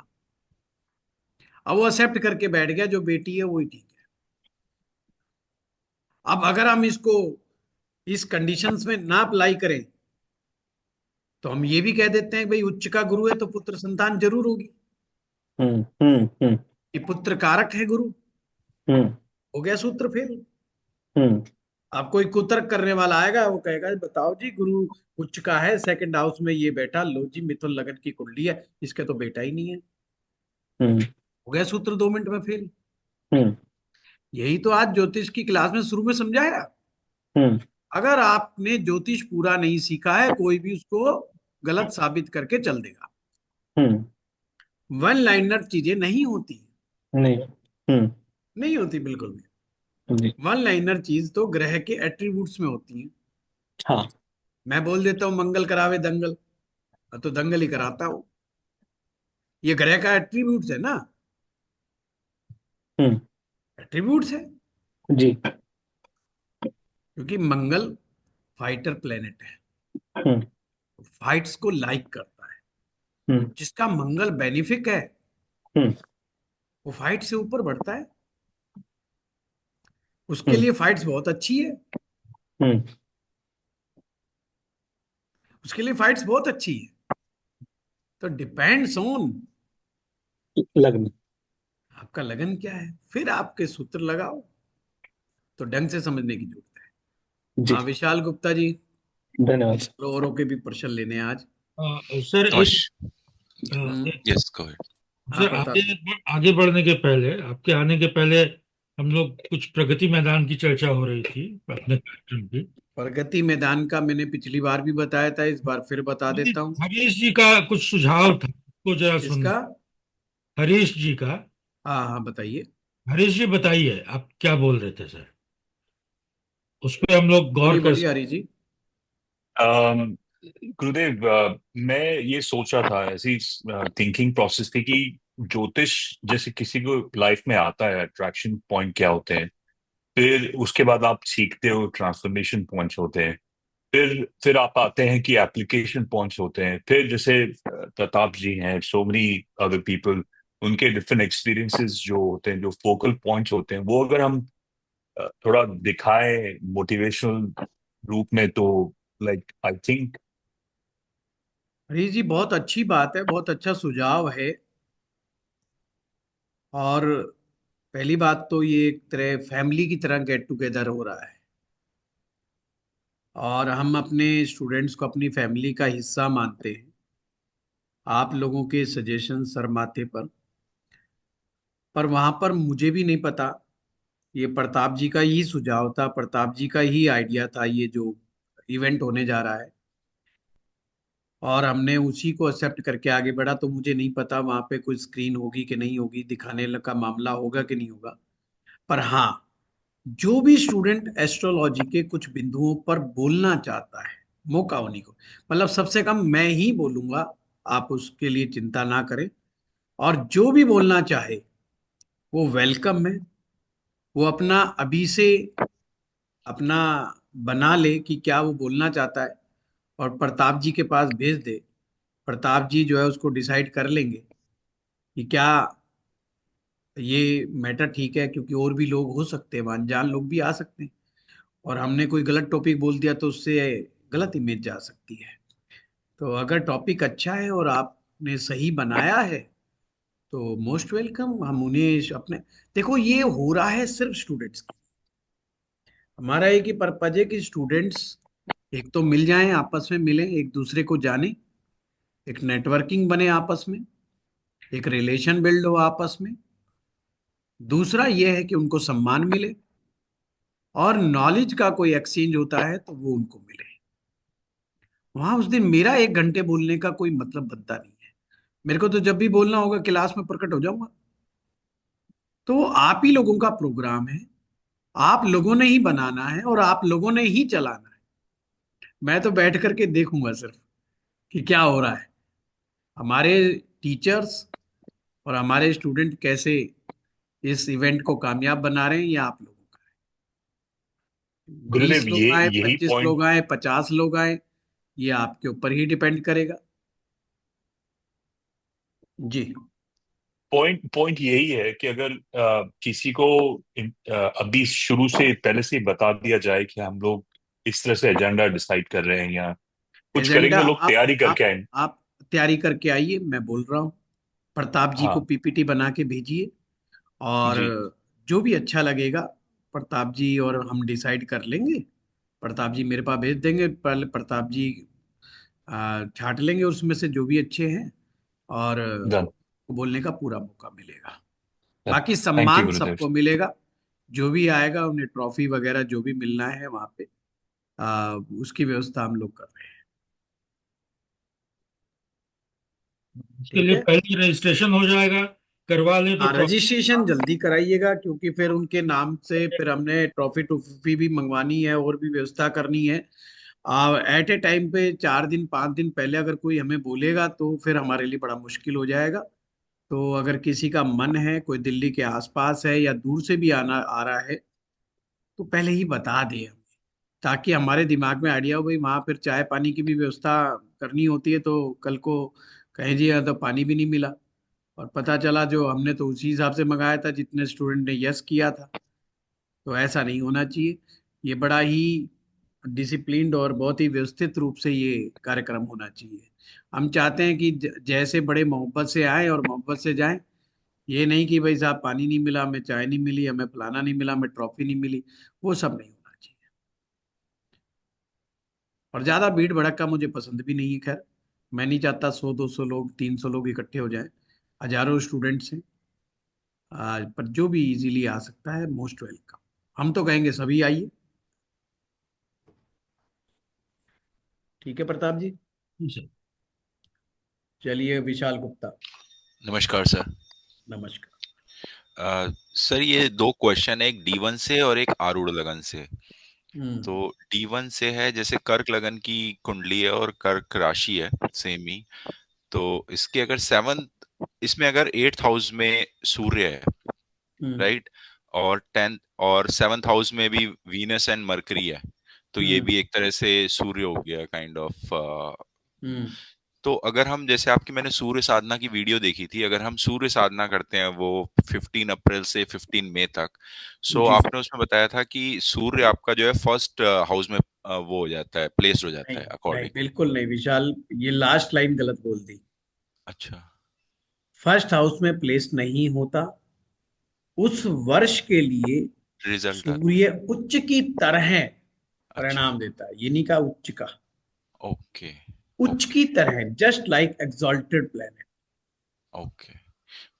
अब वो एक्सेप्ट करके बैठ गया जो बेटी है वही ठीक है। अब अगर हम इसको इस कंडीशंस में ना अप्लाई करें तो हम ये भी कह देते हैं भाई उच्च का गुरु है तो पुत्र संतान जरूर होगी, हम्म, हम्म, हम्म, ये पुत्र कारक है गुरु। हम्म, हो गया सूत्र फेल। हम्म, अब कोई कुतर्क करने वाला आएगा वो कहेगा बताओ जी गुरु उच्च का है सेकंड हाउस में ये बैठा, लो जी मिथुन लगन की कुंडली है, इसके तो बेटा ही नहीं है। हम्म, हो गया सूत्र 2 मिनट में फेल। हम्म, यही तो आज ज्योतिष की क्लास में शुरू में समझाया। हम्म, अगर आपने ज्योतिष पूरा नहीं सीखा है कोई भी उसको गलत साबित करके चल देगा। हम्म, वन लाइनर चीजें नहीं होती, नहीं। हम्म, नहीं होती बिल्कुल भी। जी वन लाइनर चीज तो ग्रह के एट्रीब्यूट्स में होती है। हाँ। मैं बोल देता हूँ मंगल करावे दंगल, तो दंगल ही कराता हूँ, ये ग्रह का एट्रीब्यूट्स है ना, हम्म, एट्रीब्यूट्स है। जी। क्योंकि मंगल फाइटर प्लेनेट है, हम्म, फाइट्स को लाइक करता है। हम्म, जिसका मंगल बेनिफिक है हम्म, वो फाइट से ऊपर बढ़ता है, उसके हम्म, लिए फाइट्स बहुत अच्छी है, हम्म, उसके लिए फाइट्स बहुत अच्छी है। तो डिपेंड्स ऑन लग्न। आपका लगन क्या है, फिर आपके सूत्र लगाओ तो ढंग से समझने की जरूरत है। जी, हाँ विशाल गुप्ता जी, धन्यवाद सर। औरों के भी प्रश्न लेने हैं आज। सर नमस् हम्म, यस गो अहेड। हाँ सर प्रताप जी। आगे बढ़ने के पहले, आपके आने के पहले हम लोग कुछ प्रगति मैदान की चर्चा हो रही थी अपने कार्यक्रम की। प्रगति मैदान का मैंने पिछली बार भी बताया था, इस बार फिर बता देता हूँ। हरीश जी का कुछ सुझाव था, उसको जरा सुन। इसका, हरीश जी का। हाँ हाँ बताइए। हरीश जी बताइए आप क्या बोल रहे थे सर, उस पर हम लोग गौर बोलिए कर बोलिए हरी जी। गुरुदेव, मैं ये सोच रहा था, ऐसी थिंकिंग प्रोसेस थी कि ज्योतिष जैसे किसी को लाइफ में आता है, अट्रैक्शन पॉइंट क्या होते हैं, फिर उसके बाद आप सीखते हो ट्रांसफॉर्मेशन पॉइंट्स होते हैं, फिर आप आते हैं कि एप्लीकेशन पॉइंट्स होते हैं, फिर जैसे प्रताप जी हैं, सो मेनी अदर पीपल, उनके डिफरेंट एक्सपीरियंसेस जो होते हैं, जो फोकल पॉइंट्स होते हैं, वो अगर हम थोड़ा दिखाएं मोटिवेशनल रूप में, तो लाइक आई थिंक। हरीश जी, बहुत अच्छी बात है, बहुत अच्छा सुझाव है। और पहली बात तो ये एक तरह फैमिली की तरह गेट टुगेदर हो रहा है, और हम अपने स्टूडेंट्स को अपनी फैमिली का हिस्सा मानते हैं। आप लोगों के सजेशन सर माथे पर वहां पर मुझे भी नहीं पता, ये प्रताप जी का ही सुझाव था, प्रताप जी का ही आइडिया था ये जो इवेंट होने जा रहा है, और हमने उसी को एक्सेप्ट करके आगे बढ़ा। तो मुझे नहीं पता वहां पे कोई स्क्रीन होगी कि नहीं होगी, दिखाने का मामला होगा कि नहीं होगा। पर हाँ, जो भी स्टूडेंट एस्ट्रोलॉजी के कुछ बिंदुओं पर बोलना चाहता है, मौका उन्हीं को, मतलब सबसे कम मैं ही बोलूंगा, आप उसके लिए चिंता ना करें। और जो भी बोलना चाहे वो वेलकम है। वो अपना अभी से अपना बना ले कि क्या वो बोलना चाहता है, और प्रताप जी के पास भेज दे। प्रताप जी जो है उसको डिसाइड कर लेंगे कि क्या ये मैटर ठीक है, क्योंकि और भी लोग हो सकते हैं, अनजान लोग भी आ सकते हैं, और हमने कोई गलत टॉपिक बोल दिया तो उससे गलत इमेज जा सकती है। तो अगर टॉपिक अच्छा है और आपने सही बनाया है तो मोस्ट वेलकम। हम उन्हें अपने, देखो ये हो रहा है सिर्फ स्टूडेंट्स की। हमारा एक ही पर्पज है कि स्टूडेंट्स एक तो मिल जाएं, आपस में मिलें, एक दूसरे को जाने, एक नेटवर्किंग बने आपस में, एक रिलेशन बिल्ड हो आपस में। दूसरा यह है कि उनको सम्मान मिले, और नॉलेज का कोई एक्सचेंज होता है तो वो उनको मिले। वहां उस दिन मेरा 1 घंटे बोलने का कोई मतलब बनता नहीं है। मेरे को तो जब भी बोलना होगा क्लास में प्रकट हो जाऊंगा। तो आप ही लोगों का प्रोग्राम है, आप लोगों ने ही बनाना है और आप लोगों ने ही चलाना है। मैं तो बैठ करके देखूंगा सिर्फ कि क्या हो रहा है। हमारे टीचर्स और हमारे स्टूडेंट कैसे इस इवेंट को कामयाब बना रहे हैं, ये आप लोगों का है। बीस गुरुदेव, लोग आए, यही 25 लोग पॉइंट आए, 50 लोग आए, ये आपके ऊपर ही डिपेंड करेगा। जी। पॉइंट पॉइंट यही है कि अगर किसी को अभी शुरू से पहले से ही बता दिया जाए कि हम लोग इस तरह से एजेंडा डिसाइड कर रहे हैं या कुछ एजेंडा करेंगे, लोग आप तैयारी करके आप आए। आप तैयारी करके आइए, मैं बोल रहा हूँ। प्रताप जी को हाँ पीपीटी बना के भेजिए, और जी। जो भी अच्छा लगेगा प्रताप जी और हम डिसाइड कर लेंगे। प्रताप जी मेरे पास भेज देंगे, पहले प्रताप जी छांट लेंगे उसमें से जो भी अच्छे हैं, और डन। बोलने का पूरा मौका मिलेगा। बाकी थैंक यू सम्मान गुरुदेव। सबको मिलेगा। जो भी आएगा उन्हें ट्रॉफी वगैरह जो भी मिलना है वहां पे, उसकी व्यवस्था हम लोग कर रहे हैं। इसके ठीक लिए है। पहले रजिस्ट्रेशन हो जाएगा, करवा लें तो हाँ, रजिस्ट्रेशन जल्दी कराइएगा, क्योंकि फिर उनके नाम से फिर हमने ट्रॉफी टॉफी भी मंगवानी है और भी व्यवस्था करनी है। एट ए टाइम पे 4 दिन 5 दिन पहले अगर कोई हमें बोलेगा तो फिर हमारे लिए बड़ा मुश्किल हो जाएगा। तो अगर किसी का मन है, कोई दिल्ली के आसपास है या दूर से भी आना आ रहा है, तो पहले ही बता दें हमें, ताकि हमारे दिमाग में आइडिया हो भाई वहां फिर चाय पानी की भी व्यवस्था करनी होती है, तो कल को कहें जी यहाँ तो पानी भी नहीं मिला, और पता चला जो हमने तो उसी हिसाब से मंगाया था जितने स्टूडेंट ने यस किया था। तो ऐसा नहीं होना चाहिए। ये बड़ा ही डिसिप्लिन्ड और बहुत ही व्यवस्थित रूप से ये कार्यक्रम होना चाहिए। हम चाहते हैं कि जैसे बड़े मोहब्बत से आए और मोहब्बत से जाएं। ये नहीं कि भाई साहब पानी नहीं मिला, हमें चाय नहीं मिली, हमें फलाना नहीं मिला, हमें ट्रॉफी नहीं मिली, वो सब नहीं होना चाहिए। और ज्यादा भीड़ भड़का मुझे पसंद भी नहीं है। खैर, मैं नहीं चाहता 100 200 लोग 300 लोग इकट्ठे हो जाएं। हजारों स्टूडेंट्स हैं, पर जो भी इजीली आ सकता है मोस्ट वेलकम। हम तो कहेंगे सभी आइए। ठीक है प्रताप जी। ठीक चलिए विशाल गुप्ता। नमस्कार सर। नमस्कार। सर ये दो क्वेश्चन है, एक D1 से और एक आरूढ़ लगन से। हम्म। तो D1 से है, जैसे कर्क लगन की कुंडली है और कर्क राशि है सेम ही, तो इसके अगर 7th इसमें अगर 8th हाउस में सूर्य है, राइट, और 10th और 7th हाउस में भी वीनस एंड मरकरी है, तो ये भी एक तरह से सूर्य हो गया काइंड ऑफ। तो अगर हम, जैसे आपकी मैंने सूर्य साधना की वीडियो देखी थी, अगर हम सूर्य साधना करते हैं वो 15 अप्रैल से 15 मई तक, सो जी आपने उसमें बताया था कि सूर्य आपका जो है फर्स्ट हाउस में वो हो जाता है, प्लेस्ड हो जाता नहीं, है नहीं अकॉर्डिंग। बिल्कुल नहीं विशाल, ये लास्ट लाइन गलत बोल दी। अच्छा। फर्स्ट हाउस में प्लेस नहीं होता। उस वर्ष के लिए रिजल्ट आता है। सूर्य उच्च की तरह अच्छा। परिणाम देता है, ये नहीं कहा उच्च का, ओके। उच्च ओके। की तरह, just like exalted planet. Okay.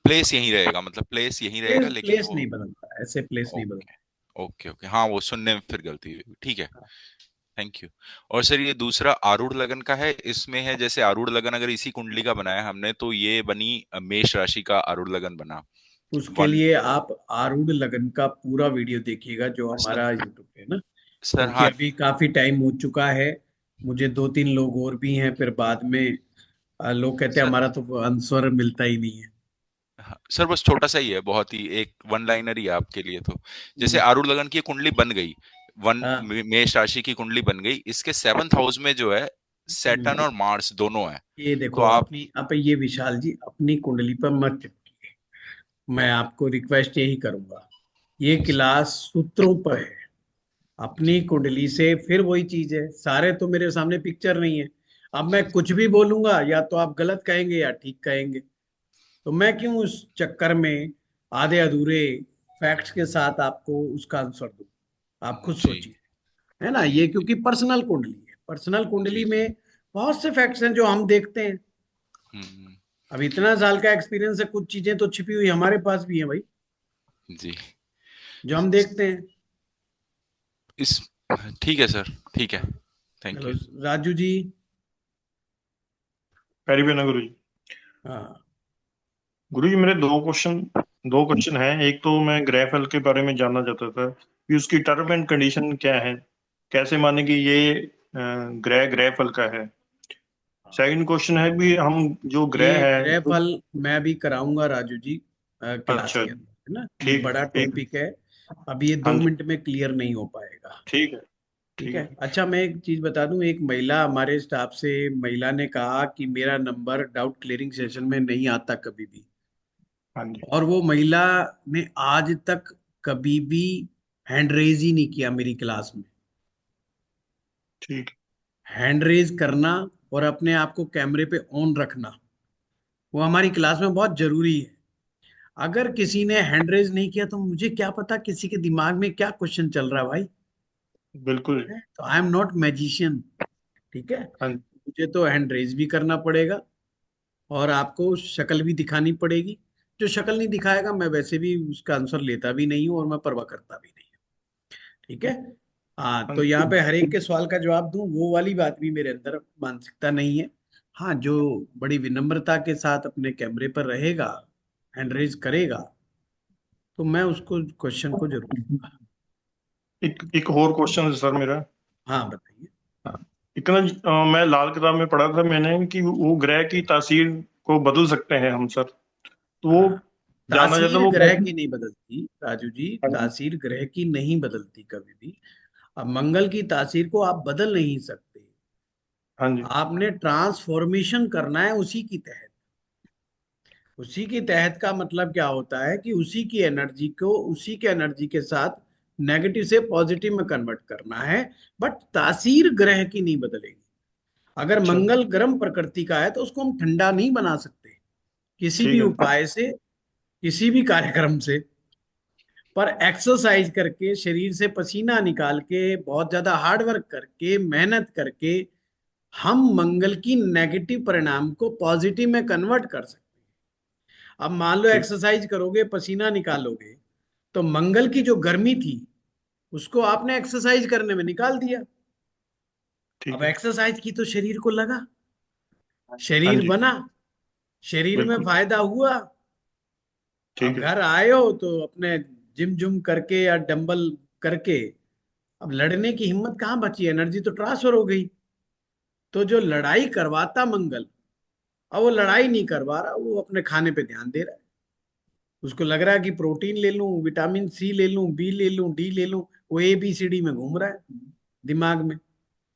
Place यहीं रहेगा, मतलब प्लेस यहीं रहेगा, प्लेस लेकिन प्लेस वो। नहीं बदलता, ऐसे प्लेस नहीं ओके। बदलता। ओके। ओके, हाँ वो सुनने में फिर गलती हुई, ठीक है। Thank you. और सर ये दूसरा आरूढ़ लगन का है, इसमें है जैसे आरूढ़ लगन अगर इसी कुंडली का बनाया हमने तो ये बनी मेष राशि का आरूढ़ लगन बना। उसके वन। लिए आप आरूढ़ लगन का पूरा वीडियो देखिएगा जो सर। हमारा यूट्यूब पे है ना, सर क्योंकि हाँ। अभी काफी टाइम हो चुका है। मुझे दो तीन लोग और भी हैं, फिर बाद में लोग कहते हैं सर। हमारा तो आंसर मिलता ही नहीं है। हाँ, सर बस छोटा सा ही है, बहुत ही एक वन लाइनर ही है आपके लिए तो। जैसे हम्म, आरूढ़ लगन की कुंडली बन गई, वन हाँ। मेष राशि की कुंडली बन गई, इसके 7th हाउस में जो है सैटर्न हम्म, और मार्स दोनों है। ये तो देखो आप। अपनी, आप ये विशाल जी अपनी कुंडली पर मत चिपकिए। मैं आपको रिक्वेस्ट यही करूंगा, ये जी सर। क्लास सूत्रों पर है। जी। अपनी कुंडली से फिर वही चीज है, सारे तो मेरे सामने पिक्चर नहीं है। अब जी। मैं कुछ भी बोलूंगा या तो आप गलत कहेंगे या ठीक कहेंगे, तो मैं क्यों उस चक्कर में आधे अधूरे फैक्ट्स के साथ आपको उसका आंसर दूं। आप खुद जी। सोचिए, है ना, जी। ये क्योंकि पर्सनल कुंडली है, पर्सनल जी। कुंडली जी। में बहुत से फैक्ट्स हैं जो हम देखते हैं। हम्म। अब इतना साल का एक्सपीरियंस है, कुछ चीजें तो छिपी हुई हमारे पास भी है भाई, जी। जो हम देखते हैं। इस। ठीक है सर, ठीक है। थैंक चलो यू। राजू जी। कैरिबियन है गुरु जी। हाँ। गुरु जी मेरे दो क्वेश्चन हैं। एक तो मैं ग्रेफल के बारे में जानना चाहता था कि उसकी टर्म एंड कंडीशन क्या है, कैसे माने कि ये ग्रेफल का है। सेकंड क्वेश्चन है भी हम जो ग्रह ये है ग्रह फल मैं भी कराऊंगा राजू जी क्लास अच्छा के अंदर, है ना, ये ठीक बड़ा ठीक टॉपिक है। अब ये हाँ दो जी मिनट में क्लियर नहीं हो पाएगा। ठीक है ठीक ठीक है। है अच्छा, मैं एक चीज बता दूं, एक महिला हमारे स्टाफ से, महिला ने कहा कि मेरा नंबर डाउट क्लियरिंग सेशन में नहीं आता कभी भी। हाँ जी और वो महिला ने आज तक कभी भी हैंड रेज ही नहीं किया मेरी क्लास में। ठीक हैंड रेज करना और अपने आप को कैमरे पे ऑन रखना, वो हमारी क्लास में बहुत जरूरी है। अगर किसी ने हैंड रेज नहीं किया तो मुझे क्या पता किसी के दिमाग में क्या क्वेश्चन चल रहा है भाई। बिल्कुल है? तो आई एम नॉट मैजिशियन। ठीक है, हाँ मुझे तो हैंड रेज भी करना पड़ेगा और आपको शक्ल भी दिखानी पड़ेगी। जो शक्ल नहीं दिखाएगा मैं वैसे भी उसका आंसर लेता भी नहीं हूँ और मैं परवाह करता भी नहीं हूँ। ठीक है। हाँ, हाँ तो यहाँ पे हर एक के सवाल का जवाब दूं वो वाली बात भी मेरे अंदर मानसिकता नहीं है। हाँ, जो बड़ी विनम्रता के साथ अपने कैमरे पर रहेगा, हैंड रेज करेगा, तो मैं उसको क्वेश्चन को जरूर दूंगा। एक और क्वेश्चन है सर मेरा। हाँ बताइए। हाँ, इतना मैं लाल किताब में पढ़ा था मैंने कि वो ग्रह की तासीर को बदल सकते हैं हम सर, तो वो हाँ, जानना चाहता तासीर हूँ वो ग्रह कैसे। की नहीं बदलती राजू जी, हाँ जी तासीर ग्रह की नहीं बदलती कभी भी। अब मंगल की तासीर को आप बदल नहीं सकते, हाँ जी आपने ट्रांसफॉर्मेशन करना है उसी की तहत। उसी के तहत का मतलब क्या होता है कि उसी की एनर्जी को उसी के एनर्जी के साथ नेगेटिव से पॉजिटिव में कन्वर्ट करना है। बट तासीर ग्रह की नहीं बदलेगी। अगर अच्छा मंगल गर्म प्रकृति का है तो उसको हम ठंडा नहीं बना सकते किसी ठीक भी है उपाय से, किसी भी कार्यक्रम से। पर एक्सरसाइज करके, शरीर से पसीना निकाल के, बहुत ज्यादा हार्ड वर्क करके, मेहनत करके हम मंगल की नेगेटिव परिणाम को पॉजिटिव में कन्वर्ट कर सकते हैं। अब मान लो ठीक एक्सरसाइज करोगे, पसीना निकालोगे, तो मंगल की जो गर्मी थी उसको आपने एक्सरसाइज करने में निकाल दिया। ठीक अब है एक्सरसाइज की तो शरीर को लगा, हाँ शरीर जी बना, शरीर में बिल्कुल फायदा हुआ। ठीक अब है घर आए हो तो अपने जिम जुम करके या डंबल करके अब लड़ने की हिम्मत कहाँ बची, एनर्जी तो ट्रांसफर हो गई। तो जो लड़ाई करवाता मंगल, और वो लड़ाई नहीं करवा रहा, वो अपने खाने पे ध्यान दे रहा है। उसको लग रहा है कि प्रोटीन ले लूं, विटामिन सी ले लूं, बी ले लूं, डी ले लूं, वो ABCD में घूम रहा है दिमाग में।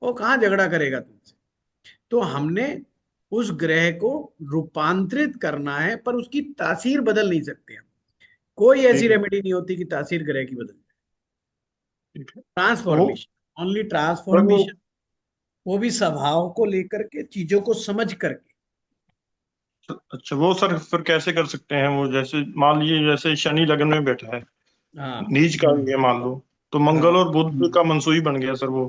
वो कहाँ झगड़ा करेगा तुमसे। तो हमने उस ग्रह को रूपांतरित करना है, पर उसकी तासीर बदल नहीं सकते हम। कोई ऐसी ठीक है, रेमेडी नहीं होती कि तासीर ग्रह की बदल जाए। ठीक है। तो ट्रांसफॉर्मेशन, ओनली सर वो ट्रांसफॉर्मेशन, वो भी स्वभाव को लेकर के, चीजों को समझ करके। अच्छा, वो सर फिर कैसे कर सकते हैं? वो जैसे मान लीजिए जैसे शनि लगन में बैठा है, हाँ नीच का ये मान लो, तो मंगल हाँ और बुध का मनसूई बन गया सर वो।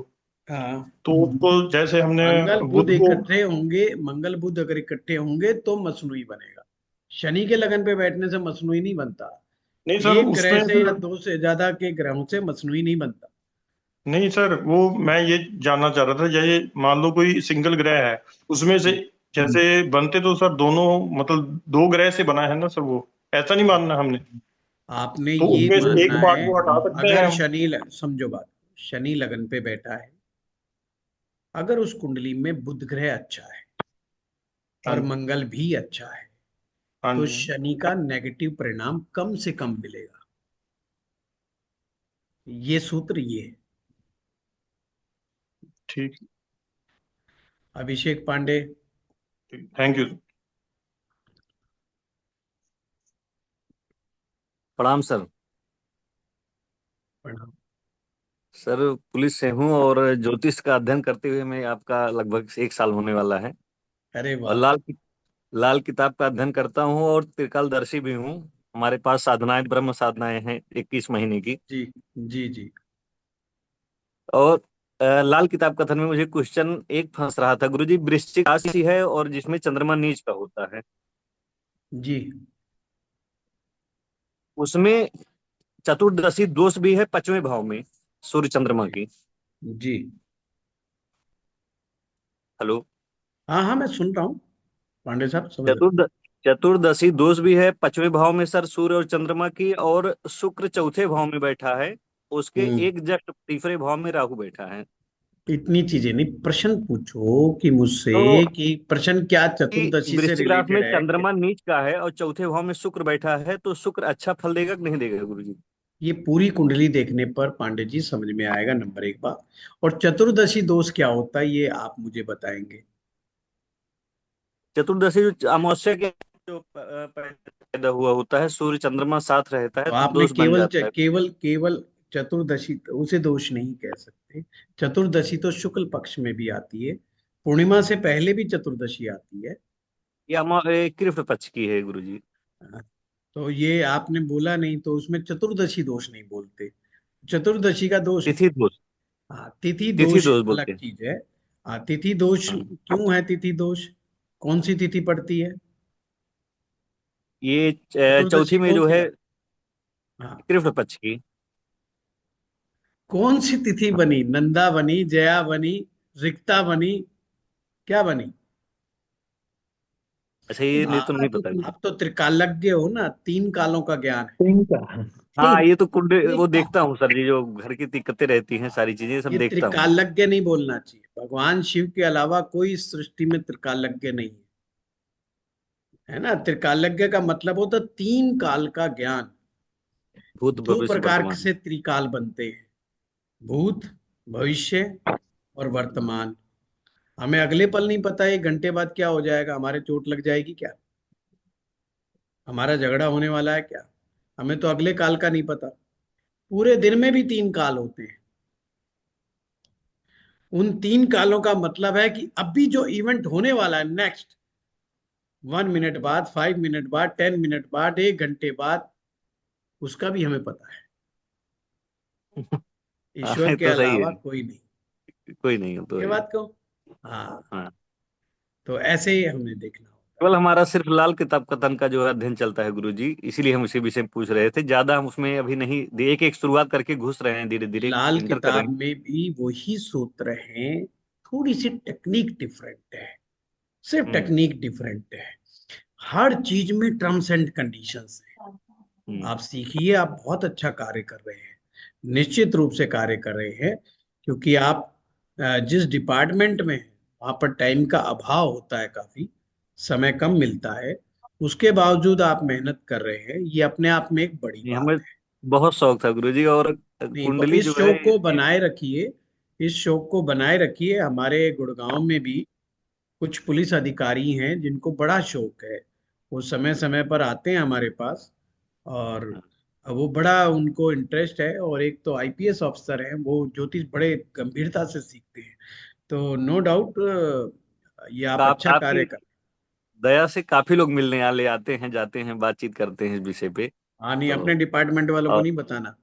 हाँ। तो उसको जैसे हमने मंगल बुध बुध को, इकट्ठे होंगे, मंगल बुध अगर इकट्ठे होंगे तो मसनूई बनेगा। शनि के लगन पे बैठने से मसनूई नहीं बनता। नहीं सर एक ग्रह उसमें से फिर, या दो से ज्यादा के ग्रहों से मसनूई नहीं बनता। नहीं सर वो मैं ये जानना चाह रहा था, जैसे मान लो कोई सिंगल ग्रह है, उसमें से जैसे बनते तो सर दोनों, मतलब दो ग्रह से बना है ना सर, वो ऐसा नहीं मानना हमने। आपने तो ये उसमें से एक मानना पार्ट है, को हटा सकते हैं अगर हम। समझो बात, शनि लगन पे बैठा है, अगर उस कुंडली में बुध ग्रह अच्छा है हाँ और जी, मंगल भी अच्छा है, हाँ तो जी, शनि का नेगेटिव परिणाम कम से कम मिलेगा। ये सूत्र ये है। ठीक, अभिषेक पांडे। ठीक, थैंक यू। प्रणाम सर। प्रणाम। सर पुलिस से हूँ और ज्योतिष का अध्ययन करते हुए मैं आपका लगभग 1 साल होने वाला है। अरे और वाह। लाल किताब का अध्ययन करता हूँ और त्रिकालदर्शी भी हूँ। हमारे पास साधनाएं, ब्रह्म साधनाएं हैं 21 महीने की। जी जी जी और लाल किताब कथन में मुझे क्वेश्चन एक फंस रहा था गुरुजी। वृश्चिक राशि है और जिसमें चंद्रमा नीच का होता है, जी उसमें चतुर्दशी दोष भी है 5वें भाव में सूर्य चंद्रमा की। जी। हेलो। हाँ हाँ, मैं सुन रहा हूँ पांडे साहब, समझ रहा हूँ। चतुर्द चतुर्दशी दोष भी है 5वें भाव में सर, सूर्य और चंद्रमा की। और शुक्र चौथे भाव में बैठा है, उसके हम्म। एक जस्ट तीसरे भाव में राहु बैठा है। इतनी चीजें नहीं, प्रश्न पूछो कि तो मुझसे कि प्रश्न क्या कि चतुर्दशी से वृश्चिक राशि में रिलेटेड है क्या। चंद्रमा नीच का है और चौथे भाव में शुक्र बैठा है, तो शुक्र अच्छा फल देगा कि नहीं देगा गुरुजी? ये पूरी कुंडली देखने पर पांडे जी समझ में आएगा, नंबर एक बात। और चतुर्दशी दोष क्या होता है ये आप मुझे बताएंगे। चतुर्दशी जो अमावस्या के जो पैदा हुआ होता है, सूर्य चंद्रमा साथ रहता है तो तो आपने दोष बन केवल जाता है। केवल केवल चतुर्दशी, उसे दोष नहीं कह सकते। चतुर्दशी तो शुक्ल पक्ष में भी आती है, पूर्णिमा से पहले भी चतुर्दशी आती है। ये कृष्ण पक्ष की है गुरुजी। तो ये आपने बोला नहीं, तो उसमें चतुर्दशी दोष नहीं बोलते। चतुर्दशी का दोष, तिथि दोष। हाँ तिथि तिथि दोष दोष अलग बोलते हैं। चीज है। हाँ तिथि दोष हाँ। क्यों है? तिथि दोष कौन सी तिथि पड़ती है? ये चतुर्दशी चौथी में कौन जो सी है आती? हाँ, कृष्ण पक्ष की। कौन सी तिथि बनी? नंदा बनी, जया बनी, रिक्ता बनी, क्या बनी? अच्छा, ये नहीं तो नहीं पता गुरु। आप तो त्रिकालज्ञ हो ना, 3 कालों का ज्ञान है। हाँ, ये तो कुंड वो देखता हूँ सर जी, जो घर की दिक्कतें रहती हैं सारी चीजें ये सब ये देखता हूँ। त्रिकालज्ञ नहीं बोलना चाहिए। भगवान शिव के अलावा कोई इस सृष्टि में त्रिकालज्ञ नहीं है, है ना। त्रिकालज्ञ का मतलब होता 3 काल का ज्ञान। भूत दो भविष्य प्रकार वर्तमान। से त्रिकाल बनते हैं, भूत, भविष्य और वर्तमान। हमें अगले पल नहीं पता 1 घंटे बाद क्या हो जाएगा, हमारे चोट लग जाएगी क्या, हमारा झगड़ा होने वाला है क्या, हमें तो अगले काल का नहीं पता। पूरे दिन में भी 3 काल होते हैं। उन 3 कालों का मतलब है कि अभी जो इवेंट होने वाला है नेक्स्ट 1 मिनट बाद, 5 मिनट बाद, 10 मिनट बाद, 1 घंटे बाद, उसका भी हमें पता है। हाँ, ईश्वर ये के तो सही है। अलावा कोई नहीं। कोई नहीं हो तो ये है। बात कहो। हाँ, हाँ। तो ऐसे ही हमें देखना होता केवल हमारा सिर्फ लाल किताब कथन का जो है अध्ययन चलता है गुरुजी, इसीलिए हम उसी विषय में पूछ रहे थे। ज्यादा हम उसमें अभी नहीं, एक एक शुरुआत करके घुस रहे हैं, धीरे है। धीरे लाल इंटर कर रहे किताब हैं। में भी वही सूत्र हैं, थोड़ी सी टेक्निक डिफरेंट है, सिर्फ हम्म। टेक्निक डिफरेंट है। हर चीज में टर्म्स एंड कंडीशंस है। हम्म। आप सीखिए, आप बहुत अच्छा कार्य कर रहे हैं, निश्चित रूप से कार्य कर रहे हैं। क्योंकि आप जिस डिपार्टमेंट में हैं वहां पर टाइम का अभाव होता है काफी, समय कम मिलता है, उसके बावजूद आप मेहनत कर रहे हैं, ये अपने आप में एक बड़ी नहीं, बात हमें है। बहुत शौक था गुरुजी। और नहीं, कुंडली इस जो है शौक को बनाए रखिए, इस शौक को बनाए रखिए। हमारे गुड़गांव में भी कुछ पुलिस अधिकारी हैं जिनको बड़ा शौक है, वो समय समय पर आते हैं हमारे पास, और वो बड़ा उनको इंटरेस्ट है। और एक तो आईपीएस ऑफिसर हैं, वो ज्योतिष बड़े गंभीरता से सीखते हैं। तो नो डाउट ये आप अच्छा कार्य आपकी कर। दया से काफी लोग मिलने ले आते हैं, जाते हैं, बातचीत करते हैं इस विषय पे। हाँ, नहीं, अपने तो डिपार्टमेंट वालों को और नहीं बताना।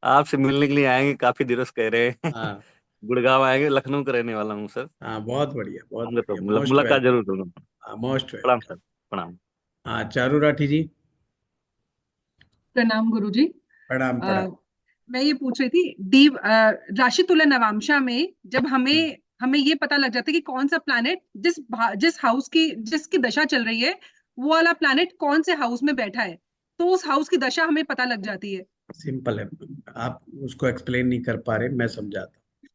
आपसे मिलने के लिए आएंगे, काफी दिनों से कह रहे हैं। हाँ गुड़गांव आएंगे, लखनऊ का रहने वाला हूँ सर। हाँ, बहुत बढ़िया, बहुत आऊंगा तो बढ़िया, मोस्ट मुलाकात वेलकम। जरूर करूंगा। हाँ, मोस्ट प्रणाम वेलकम। सर, प्रणाम। हाँ, चारू राठी जी। प्रणाम गुरुजी। प्रणाम प्रणाम। मैं ये पूछ रही थी राशि तुल्य नवांशा में जब हमें हमें ये पता लग जाता है कि कौन सा प्लैनेट जिस हाउस की जिसकी दशा चल रही है, वो वाला प्लैनेट कौन से हाउस में बैठा है, तो उस हाउस की दशा हमें पता लग जाती है। सिंपल है, आप उसको एक्सप्लेन नहीं कर पा रहे, मैं समझाता हूँ।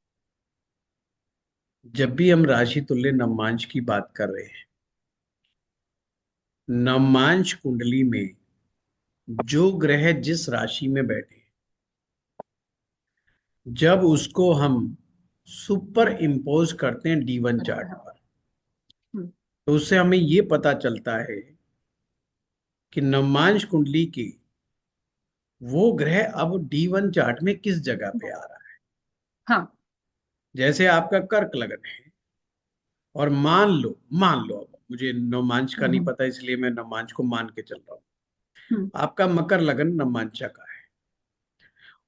जब भी हम राशि तुल्य नवमांश की बात कर रहे हैं, नवमांश कुंडली में जो ग्रह जिस राशि में बैठे, जब उसको हम सुपर इम्पोज करते हैं D1 चार्ट पर, तो उससे हमें ये पता चलता है कि नवमांश कुंडली के वो ग्रह अब D1 चार्ट में किस जगह पे आ रहा है। हाँ। जैसे आपका कर्क लगन है, और मान लो, अब मुझे नवमांश का नहीं पता, इसलिए मैं नवमांश को मान के चल रहा हूँ। आपका मकर लगन नवमांशा का है,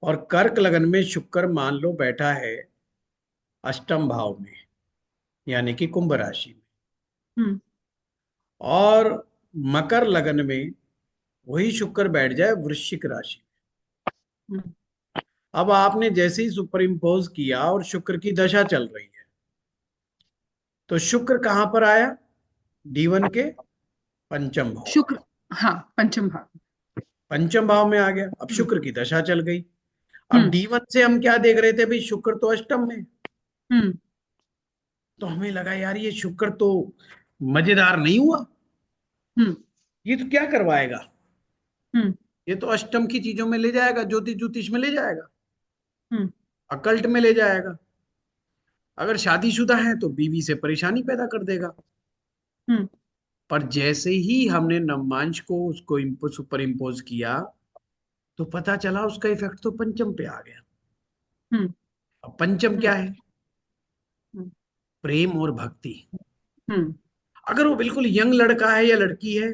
और कर्क लगन में शुक्र मान लो बैठा है अष्टम भाव में, यानी कि कुंभ राशि में, और मकर लगन में वही शुक्र बैठ जाए वृश्चिक राशि में। अब आपने जैसे ही सुपर इम्पोज किया और शुक्र की दशा चल रही है, तो शुक्र कहां पर आया? D1 के पंचम भाव। शुक्र, हाँ, पंचम भाव। पंचम भाव में आ गया। अब शुक्र की दशा चल गई। अब D1 से हम क्या देख रहे थे भाई? शुक्र तो अष्टम में। तो हमें लगा यार ये शुक्र तो मजेदार नहीं हुआ, ये तो क्या करवाएगा, ये तो अष्टम की चीजों में ले जाएगा, ज्योतिष में ले जाएगा, अकल्ट में ले जाएगा। अगर शादीशुदा है तो बीवी से परेशानी पैदा कर देगा। पर जैसे ही हमने नवमांश को उसको सुपर इम्पोज किया, तो पता चला उसका इफेक्ट तो पंचम पे आ गया। अब पंचम क्या है? प्रेम और भक्ति। अगर वो बिल्कुल यंग लड़का है या लड़की है,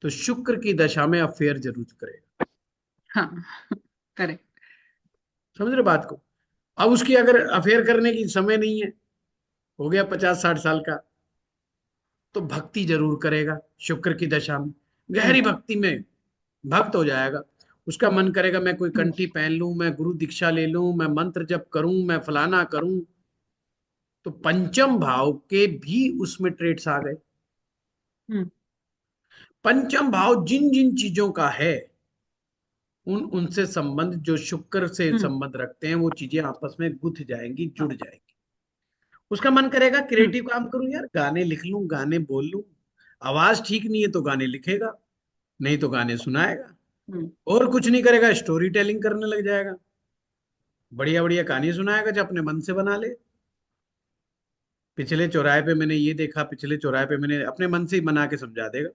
तो शुक्र की दशा में अफेयर जरूर करेगा। हाँ, करेक्ट। समझ रहे बात को? अब उसकी अगर अफेयर करने की समय नहीं है, हो गया 50-60 साल का, तो भक्ति जरूर करेगा शुक्र की दशा में, गहरी भक्ति में भक्त हो जाएगा। उसका मन करेगा मैं कोई कंठी पहन लूं, मैं गुरु दीक्षा ले लूं, मैं मंत्र जप करूं, मैं फलाना करूं। तो पंचम भाव के भी उसमें ट्रेड्स आ गए। पंचम भाव जिन जिन चीजों का है, उनसे संबंध, जो शुक्र से संबंध रखते हैं, वो चीजें आपस में गुथ जाएंगी, जुड़ जाएंगी। उसका मन करेगा क्रिएटिव काम करूं यार, गाने लिख लूं, गाने बोल लूं। आवाज ठीक नहीं है तो गाने लिखेगा, नहीं तो गाने सुनाएगा। और कुछ नहीं करेगा, स्टोरी टेलिंग करने लग जाएगा, बढ़िया बढ़िया कहानी सुनाएगा जो अपने मन से बना ले। पिछले चौराहे पे मैंने ये देखा, पिछले चौराहे पे मैंने, अपने मन से ही बना के समझा देगा।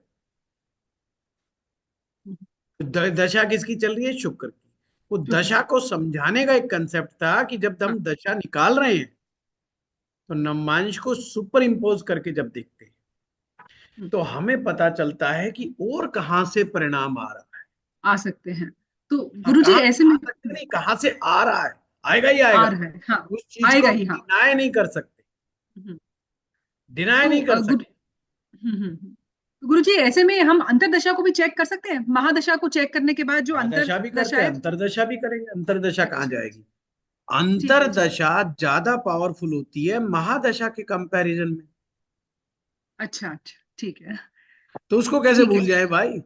दशा किसकी चल रही है? शुक्र की। वो दशा को समझाने का एक कंसेप्ट था कि जब हम दशा निकाल रहे हैं, तो नवमांश को सुपर इम्पोज करके जब देखते हैं, तो हमें पता चलता है कि और कहां से परिणाम आ रहा है, आ सकते हैं। तो गुरुजी ऐसे में नहीं, कहां से आ रहा है, आएगा ही आएगा। आ रहा है, हाँ, उस चीज आएगा को ही, हाँ। डिनाय नहीं कर सकते, डिनाय नहीं कर सकते। गुरुजी ऐसे में हम अंतरदशा को भी चेक कर सकते हैं, महादशा को चेक करने के बाद जो दशा भी करते अंतरदशा हैं, है। अंतरदशा भी करेंगे। अंतरदशा कहाँ जाएगी? अंतरदशा ज्यादा पावरफुल होती है महादशा के कंपैरिजन में। अच्छा अच्छा, ठीक है। तो उसको कैसे भूल जाए भाई?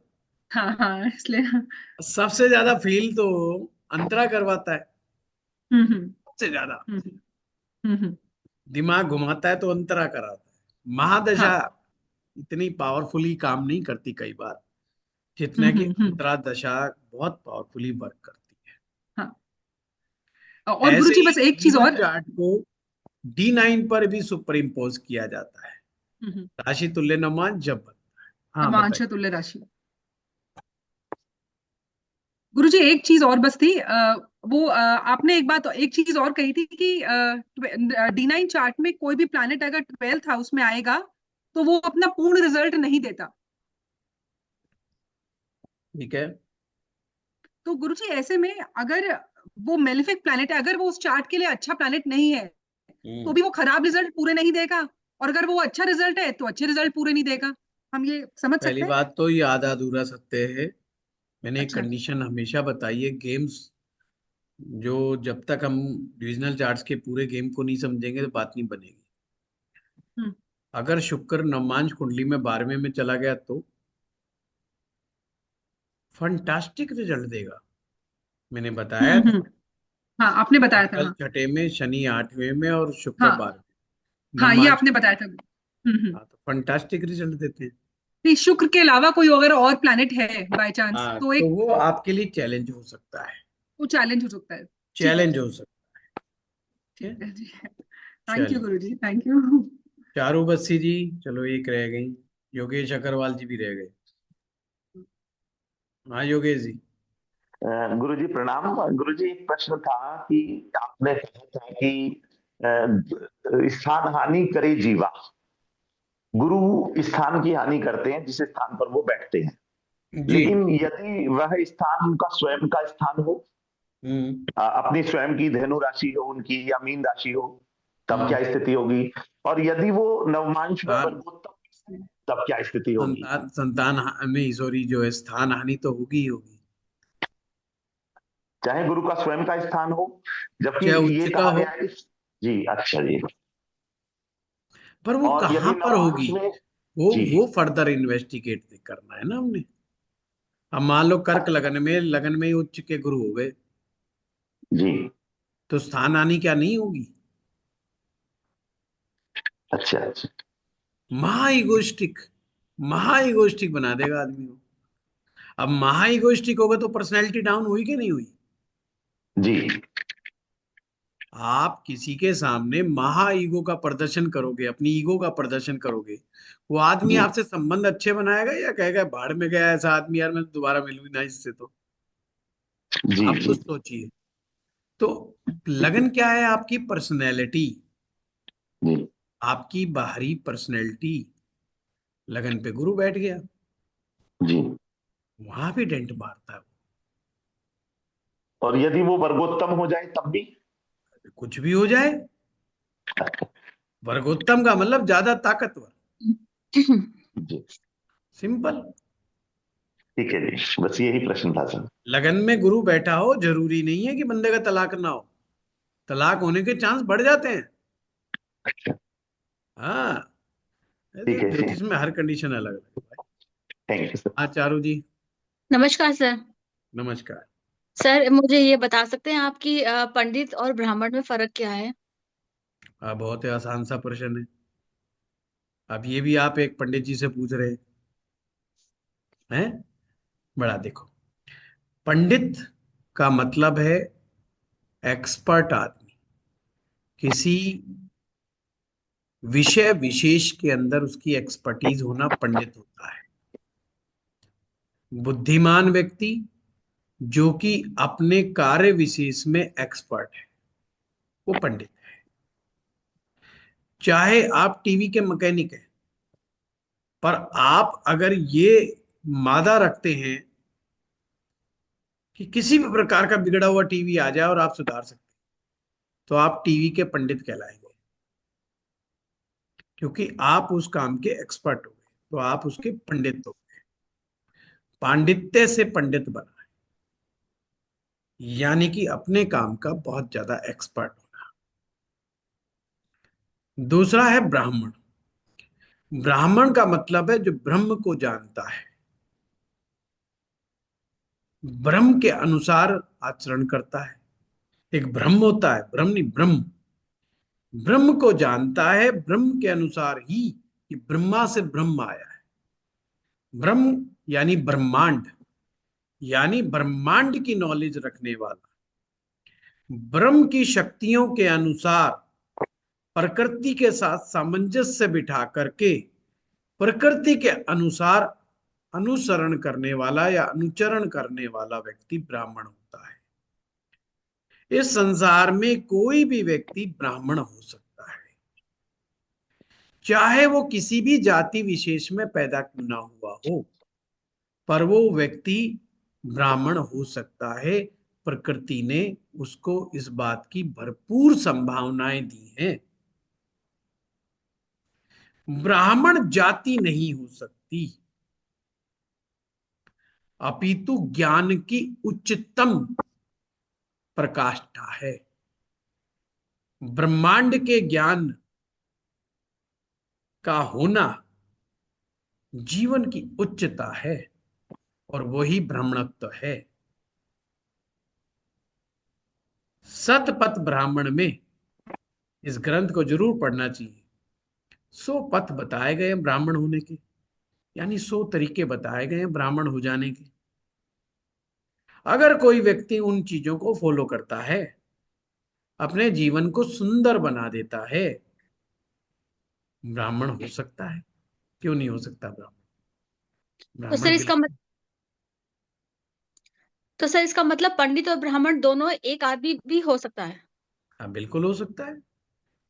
हाँ हाँ, इसलिए सबसे ज्यादा फील तो अंतरा करवाता है, सबसे ज्यादा। दिमाग घुमाता है तो अंतरा कराता है। महादशा हाँ इतनी पावरफुली काम नहीं करती कई बार, जितने की हम्म। अंतरादशा बहुत पावरफुली वर्क करती है। हाँ और ऐसे गुरुजी ही बस एक चीज जीवन और। चार्ट को D9 पर भी सुपर इम्पोज किया जाता है, राशि तुल्य नवमान जब बनता है। हाँ नवांश बताइए। तुल्य राशि। गुरुजी एक चीज और बस थी, आपने एक चीज और कही थी कि D9 चार्ट में कोई भी प्लैनेट अगर 12th हाउस में आएगा तो वो अपना पूर्ण रिजल्ट नहीं देता। ठीक है। तो गुरुजी ऐसे में अगर वो मेलेफिक प्लैनेट है, अगर वो उस चार्ट के लिए अच्छा प्लैनेट नहीं है तो भी वो खराब रिजल्ट पूरे नहीं देगा, और अगर वो अच्छा रिजल्ट है तो अच्छे रिजल्ट पूरे नहीं देगा। हम ये समझ पहली सकते हैं? बात तो ये आधा अधूरा सत्य है। मैंने एक अच्छा। कंडीशन हमेशा बताई है, गेम्स जो जब तक हम डिविजनल चार्ट्स के पूरे गेम को नहीं समझेंगे तो बात नहीं बनेगी। हम्म अगर शुक्र नवमांश कुंडली में 12वें में चला गया तो फंटास्टिक रिजल्ट देगा। मैंने बताया था। हम्म। हाँ आपने बताया था। मंगल हाँ छठे में, शनि 8वें में और शुक्र हाँ 12वें, हाँ ये नवमांश। आपने बताया था। हाँ तो फंटास्टिक रिजल्ट देते हैं। नहीं, शुक्र के अलावा कोई अगर और प्लैनेट है बाय चांस हाँ तो तो एक वो आपके लिए चैलेंज हो सकता है। वो चैलेंज हो सकता है। ठीक है चैलेंज हो सकता है। ठीक है जी। थैंक यू चलिए, गुरुजी, थैंक यू। चारू बस्सी जी, चलो एक रह गई। योगेश अग्रवाल जी भी रह गए। हाँ योगेश जी। गुरुजी प्रणाम। गुरुजी एक प्रश्न था कि आपने कहा था कि स्थान हानि करे जीवा, गुरु स्थान की हानि करते हैं जिस स्थान पर वो बैठते हैं। जी। लेकिन यदि वह स्थान उनका स्वयं का स्थान हो, अपनी स्वयं की धनु राशि हो उनकी या मीन राशि हो, तब क्या स्थिति होगी? और यदि वो नवमांश में वर्गोत्तम है, तब क्या स्थिति होगी? नहीं सॉरी, जो है स्थान हानि तो होगी ही होगी, चाहे गुरु का स्वयं का स्थान हो, जबकि चाहे ये उच्च का कहा हो। गया है जी। अच्छा जी। पर वो और कहाँ यदि पर नवमांश होगी, में जी वो फर्दर इन्वेस्टिगेट करना है ना हमने। अब मान लो कर्क लगन में ही उच्च के गुरु हो गए जी। तो स्थान हानि क्या नहीं होगी? अच्छा अच्छा। महा इगोइस्टिक बना देगा आदमी को। अब महा इगोइस्टिक होगा तो पर्सनैलिटी डाउन हुई कि नहीं हुई? जी। आप किसी के सामने महा ईगो का प्रदर्शन करोगे, अपनी ईगो का प्रदर्शन करोगे, वो आदमी जी आपसे संबंध अच्छे बनाएगा या कहेगा भाड़ में गया ऐसा आदमी, यार मैं दोबारा मिलूंगी ना इससे। तो जी आप जी खुद सोचिए। तो लगन क्या है? आपकी पर्सनैलिटी, जी आपकी बाहरी पर्सनैलिटी। लगन पे गुरु बैठ गया, जी। वहां भी डेंट मारता है। और यदि वो वर्गोत्तम हो जाए तब भी? कुछ भी हो जाए, वर्गोत्तम का मतलब ज्यादा ताकतवर, जी सिंपल। ठीक है जी, बस यही प्रश्न था सर। लगन में गुरु बैठा हो जरूरी नहीं है कि बंदे का तलाक ना हो, तलाक होने के चांस बढ़ जाते हैं। अच्छा हाँ, ठीक है जी, ज्योतिष में हर कंडीशन अलग है भाई। Thank you sir. हाँ चारू जी। नमस्कार सर। नमस्कार। सर मुझे ये बता सकते हैं आप कि पंडित और ब्राह्मण में फर्क क्या है? बहुत ही आसान सा प्रश्न है। अब ये भी आप एक पंडित जी से पूछ रहे हैं। बड़ा देखो, पंडित का मतलब है एक्सपर्ट आदमी, किसी विषय विशेष के अंदर उसकी एक्सपर्टीज होना पंडित होता है। बुद्धिमान व्यक्ति जो कि अपने कार्य विशेष में एक्सपर्ट है, वो पंडित है। चाहे आप टीवी के मैकेनिक हैं, पर आप अगर ये मादा रखते हैं कि किसी भी प्रकार का बिगड़ा हुआ टीवी आ जाए और आप सुधार सकते हैं, तो आप टीवी के पंडित कहलाएंगे, क्योंकि आप उस काम के एक्सपर्ट हो गए, तो आप उसके पंडित हो गए। पांडित्य से पंडित बना है, यानी कि अपने काम का बहुत ज्यादा एक्सपर्ट होना। दूसरा है ब्राह्मण। ब्राह्मण का मतलब है जो ब्रह्म को जानता है, ब्रह्म के अनुसार आचरण करता है। एक ब्रह्म होता है, ब्रह्म नहीं, ब्रह्म। ब्रह्म को जानता है, ब्रह्म के अनुसार ही कि ब्रह्मा से ब्रह्म आया है। ब्रह्म यानी ब्रह्मांड, यानी ब्रह्मांड की नॉलेज रखने वाला, ब्रह्म की शक्तियों के अनुसार प्रकृति के साथ सामंजस्य बिठा करके प्रकृति के अनुसार अनुसरण करने वाला या अनुचरण करने वाला व्यक्ति ब्राह्मण होता है। इस संसार में कोई भी व्यक्ति ब्राह्मण हो सकता है, चाहे वो किसी भी जाति विशेष में पैदा क्यों ना हुआ हो, पर वो व्यक्ति ब्राह्मण हो सकता है। प्रकृति ने उसको इस बात की भरपूर संभावनाएं दी हैं। ब्राह्मण जाति नहीं हो सकती, अपितु ज्ञान की उच्चतम प्रकाष्ठा है। ब्रह्मांड के ज्ञान का होना जीवन की उच्चता है और वही ब्राह्मणत्व है। सतपथ ब्राह्मण में इस ग्रंथ को जरूर पढ़ना चाहिए। 100 पथ बताए गए हैं ब्राह्मण होने के, यानी 100 तरीके बताए गए हैं ब्राह्मण हो जाने के। अगर कोई व्यक्ति उन चीजों को फॉलो करता है, अपने जीवन को सुंदर बना देता है, ब्राह्मण हो सकता है। क्यों नहीं हो सकता ब्राह्मण? तो सर इसका तो सर इसका मतलब पंडित और ब्राह्मण दोनों एक आदमी भी हो सकता है? हाँ, बिल्कुल हो सकता है।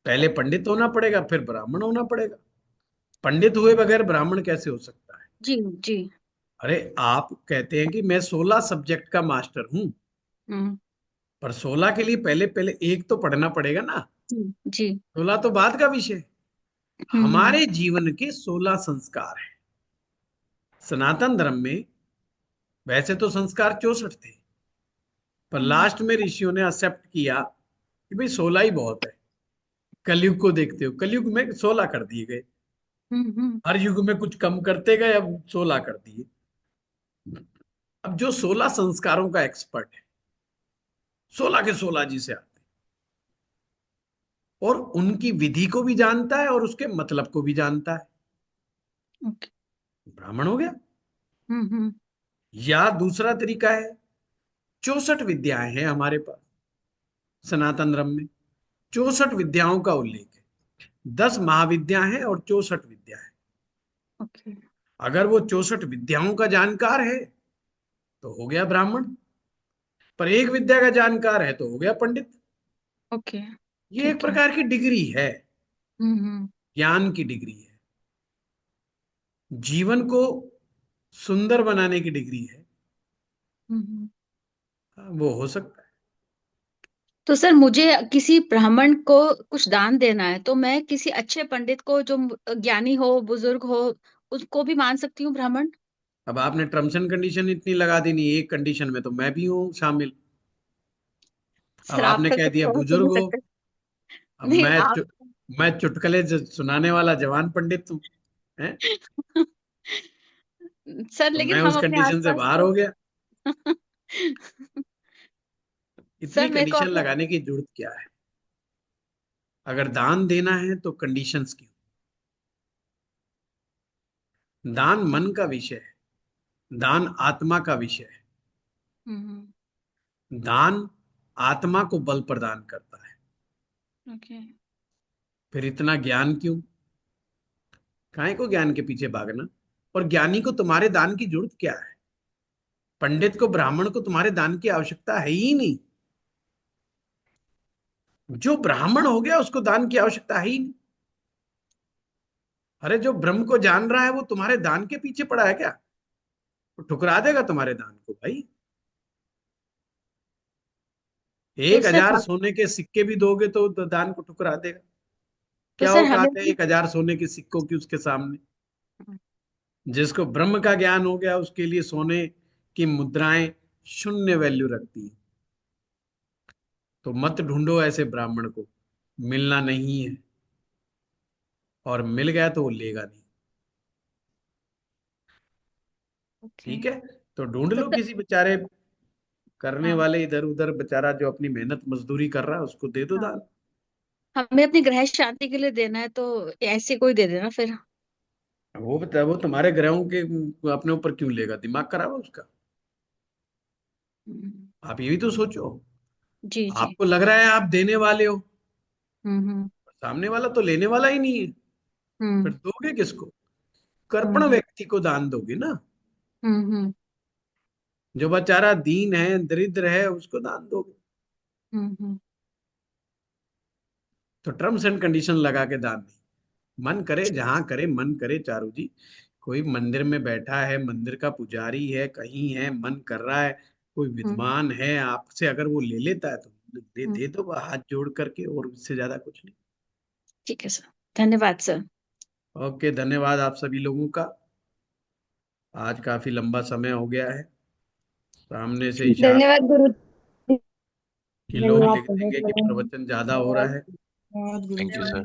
पहले पंडित होना पड़ेगा, फिर ब्राह्मण होना पड़ेगा। पंडित हुए बगैर ब्राह्मण कैसे हो सकता है? जी जी। अरे आप कहते हैं कि मैं 16 सब्जेक्ट का मास्टर हूं, पर 16 के लिए पहले पहले एक तो पढ़ना पड़ेगा ना। जी 16 तो बाद का विषय। हमारे जीवन के 16 संस्कार हैं। सनातन धर्म में वैसे तो संस्कार 64 थे, पर लास्ट में ऋषियों ने एक्सेप्ट किया कि भाई 16 ही बहुत है। कलयुग को देखते हो, कलयुग में 16 कर दिए गए, हर युग में कुछ कम करते गए, अब 16 कर दिए। अब जो 16 संस्कारों का एक्सपर्ट है, 16 के 16 जी से आते, और उनकी विधि को भी जानता है और उसके मतलब को भी जानता है, ब्राह्मण हो गया। या दूसरा तरीका है, 64 विद्याएं हैं हमारे पास सनातन धर्म में। 64 विद्याओं का उल्लेख है, 10 महाविद्या हैं और 64 विद्या है। अगर वो 64 विद्याओं का जानकार है तो हो गया ब्राह्मण, पर एक विद्या का जानकार है तो हो गया पंडित। ये एक प्रकार की डिग्री है, ज्ञान की डिग्री है, जीवन को सुंदर बनाने की डिग्री है। वो हो सकता है। तो सर मुझे किसी ब्राह्मण को कुछ दान देना है, तो मैं किसी अच्छे पंडित को जो ज्ञानी हो, बुजुर्ग हो, उसको भी मान सकती हूँ ब्राह्मण? अब आपने टर्म्स एंड कंडीशन इतनी लगा दी, नहीं एक कंडीशन में तो मैं भी हूँ शामिल। अब सर आपने आपका कह कुछ दिया और बुजुर्ग हो हो, सकता है। अब नहीं मैं चुटकुले सुनाने वाला जवान पंडित हूँ, हैं? सर तो लेकिन मैं हम उस अपने कंडीशन से आसपास बाहर तो हो गया। इतनी सर मेरे को कंडीशन अपने लगाने की जरूरत क्या है? अगर दान देना है तो कंडीशंस क्यों? दान मन का विषय है, दान आत्मा का विषय है। दान आत्मा को बल प्रदान करता है। फिर इतना ज्ञान क्यों? काहे को ज्ञान के पीछे भागना? और ज्ञानी को तुम्हारे दान की जरूरत क्या है? पंडित को, ब्राह्मण को तुम्हारे दान की आवश्यकता है ही नहीं। जो ब्राह्मण हो गया उसको दान की आवश्यकता है ही नहीं। अरे जो ब्रह्म को जान रहा है वो तुम्हारे दान के पीछे पड़ा है क्या? वो ठुकरा देगा तुम्हारे दान को भाई। तो 1000 सोने के सिक्के भी दोगे तो दान को ठुकरा देगा। तो क्या सर हमें औकात है 1000 सोने के सिक्कों की उसके सामने? जिसको ब्रह्म का ज्ञान हो गया उसके लिए सोने की मुद्राएं शून्य वैल्यू रखती है। तो मत ढूंढो ऐसे ब्राह्मण को, मिलना नहीं है, और मिल गया तो वो लेगा नहीं। ठीक है, तो ढूंढ लो किसी बेचारे करने वाले इधर उधर, बेचारा जो अपनी मेहनत मजदूरी कर रहा है उसको दे दो दान। हमें अपनी ग्रह शांति के लिए देना है, तो ऐसे कोई दे देना फिर। वो तुम्हारे ग्रहों के अपने ऊपर क्यों लेगा? दिमाग खराब है उसका। आप ये भी तो सोचो, जी जी। आपको लग रहा है आप देने वाले हो, हम्म सामने वाला तो लेने वाला ही नहीं है, फिर हम्म दोगे किसको? कर्पण व्यक्ति को दान दोगे ना। हम्म जो बेचारा दीन है, दरिद्र है, उसको दान दोगे। हम्म तो टर्म्स एंड कंडीशन लगा के दान नहीं। मन करे जहां करे, मन करे चारू जी, कोई मंदिर में बैठा है, मंदिर का पुजारी है, कहीं है, मन कर रहा है, कोई विद्वान है आपसे, अगर वो ले लेता है तो दे दो हाथ जोड़ करके, और उससे ज्यादा कुछ नहीं। ठीक है सर, धन्यवाद सर। ओके, धन्यवाद आप सभी लोगों का। आज काफी लंबा समय हो गया है। सामने से इशारा धन्यवाद गुरु कि लोग लिख देंगे कि प्रवचन ज्यादा हो रहा है। Thank you sir.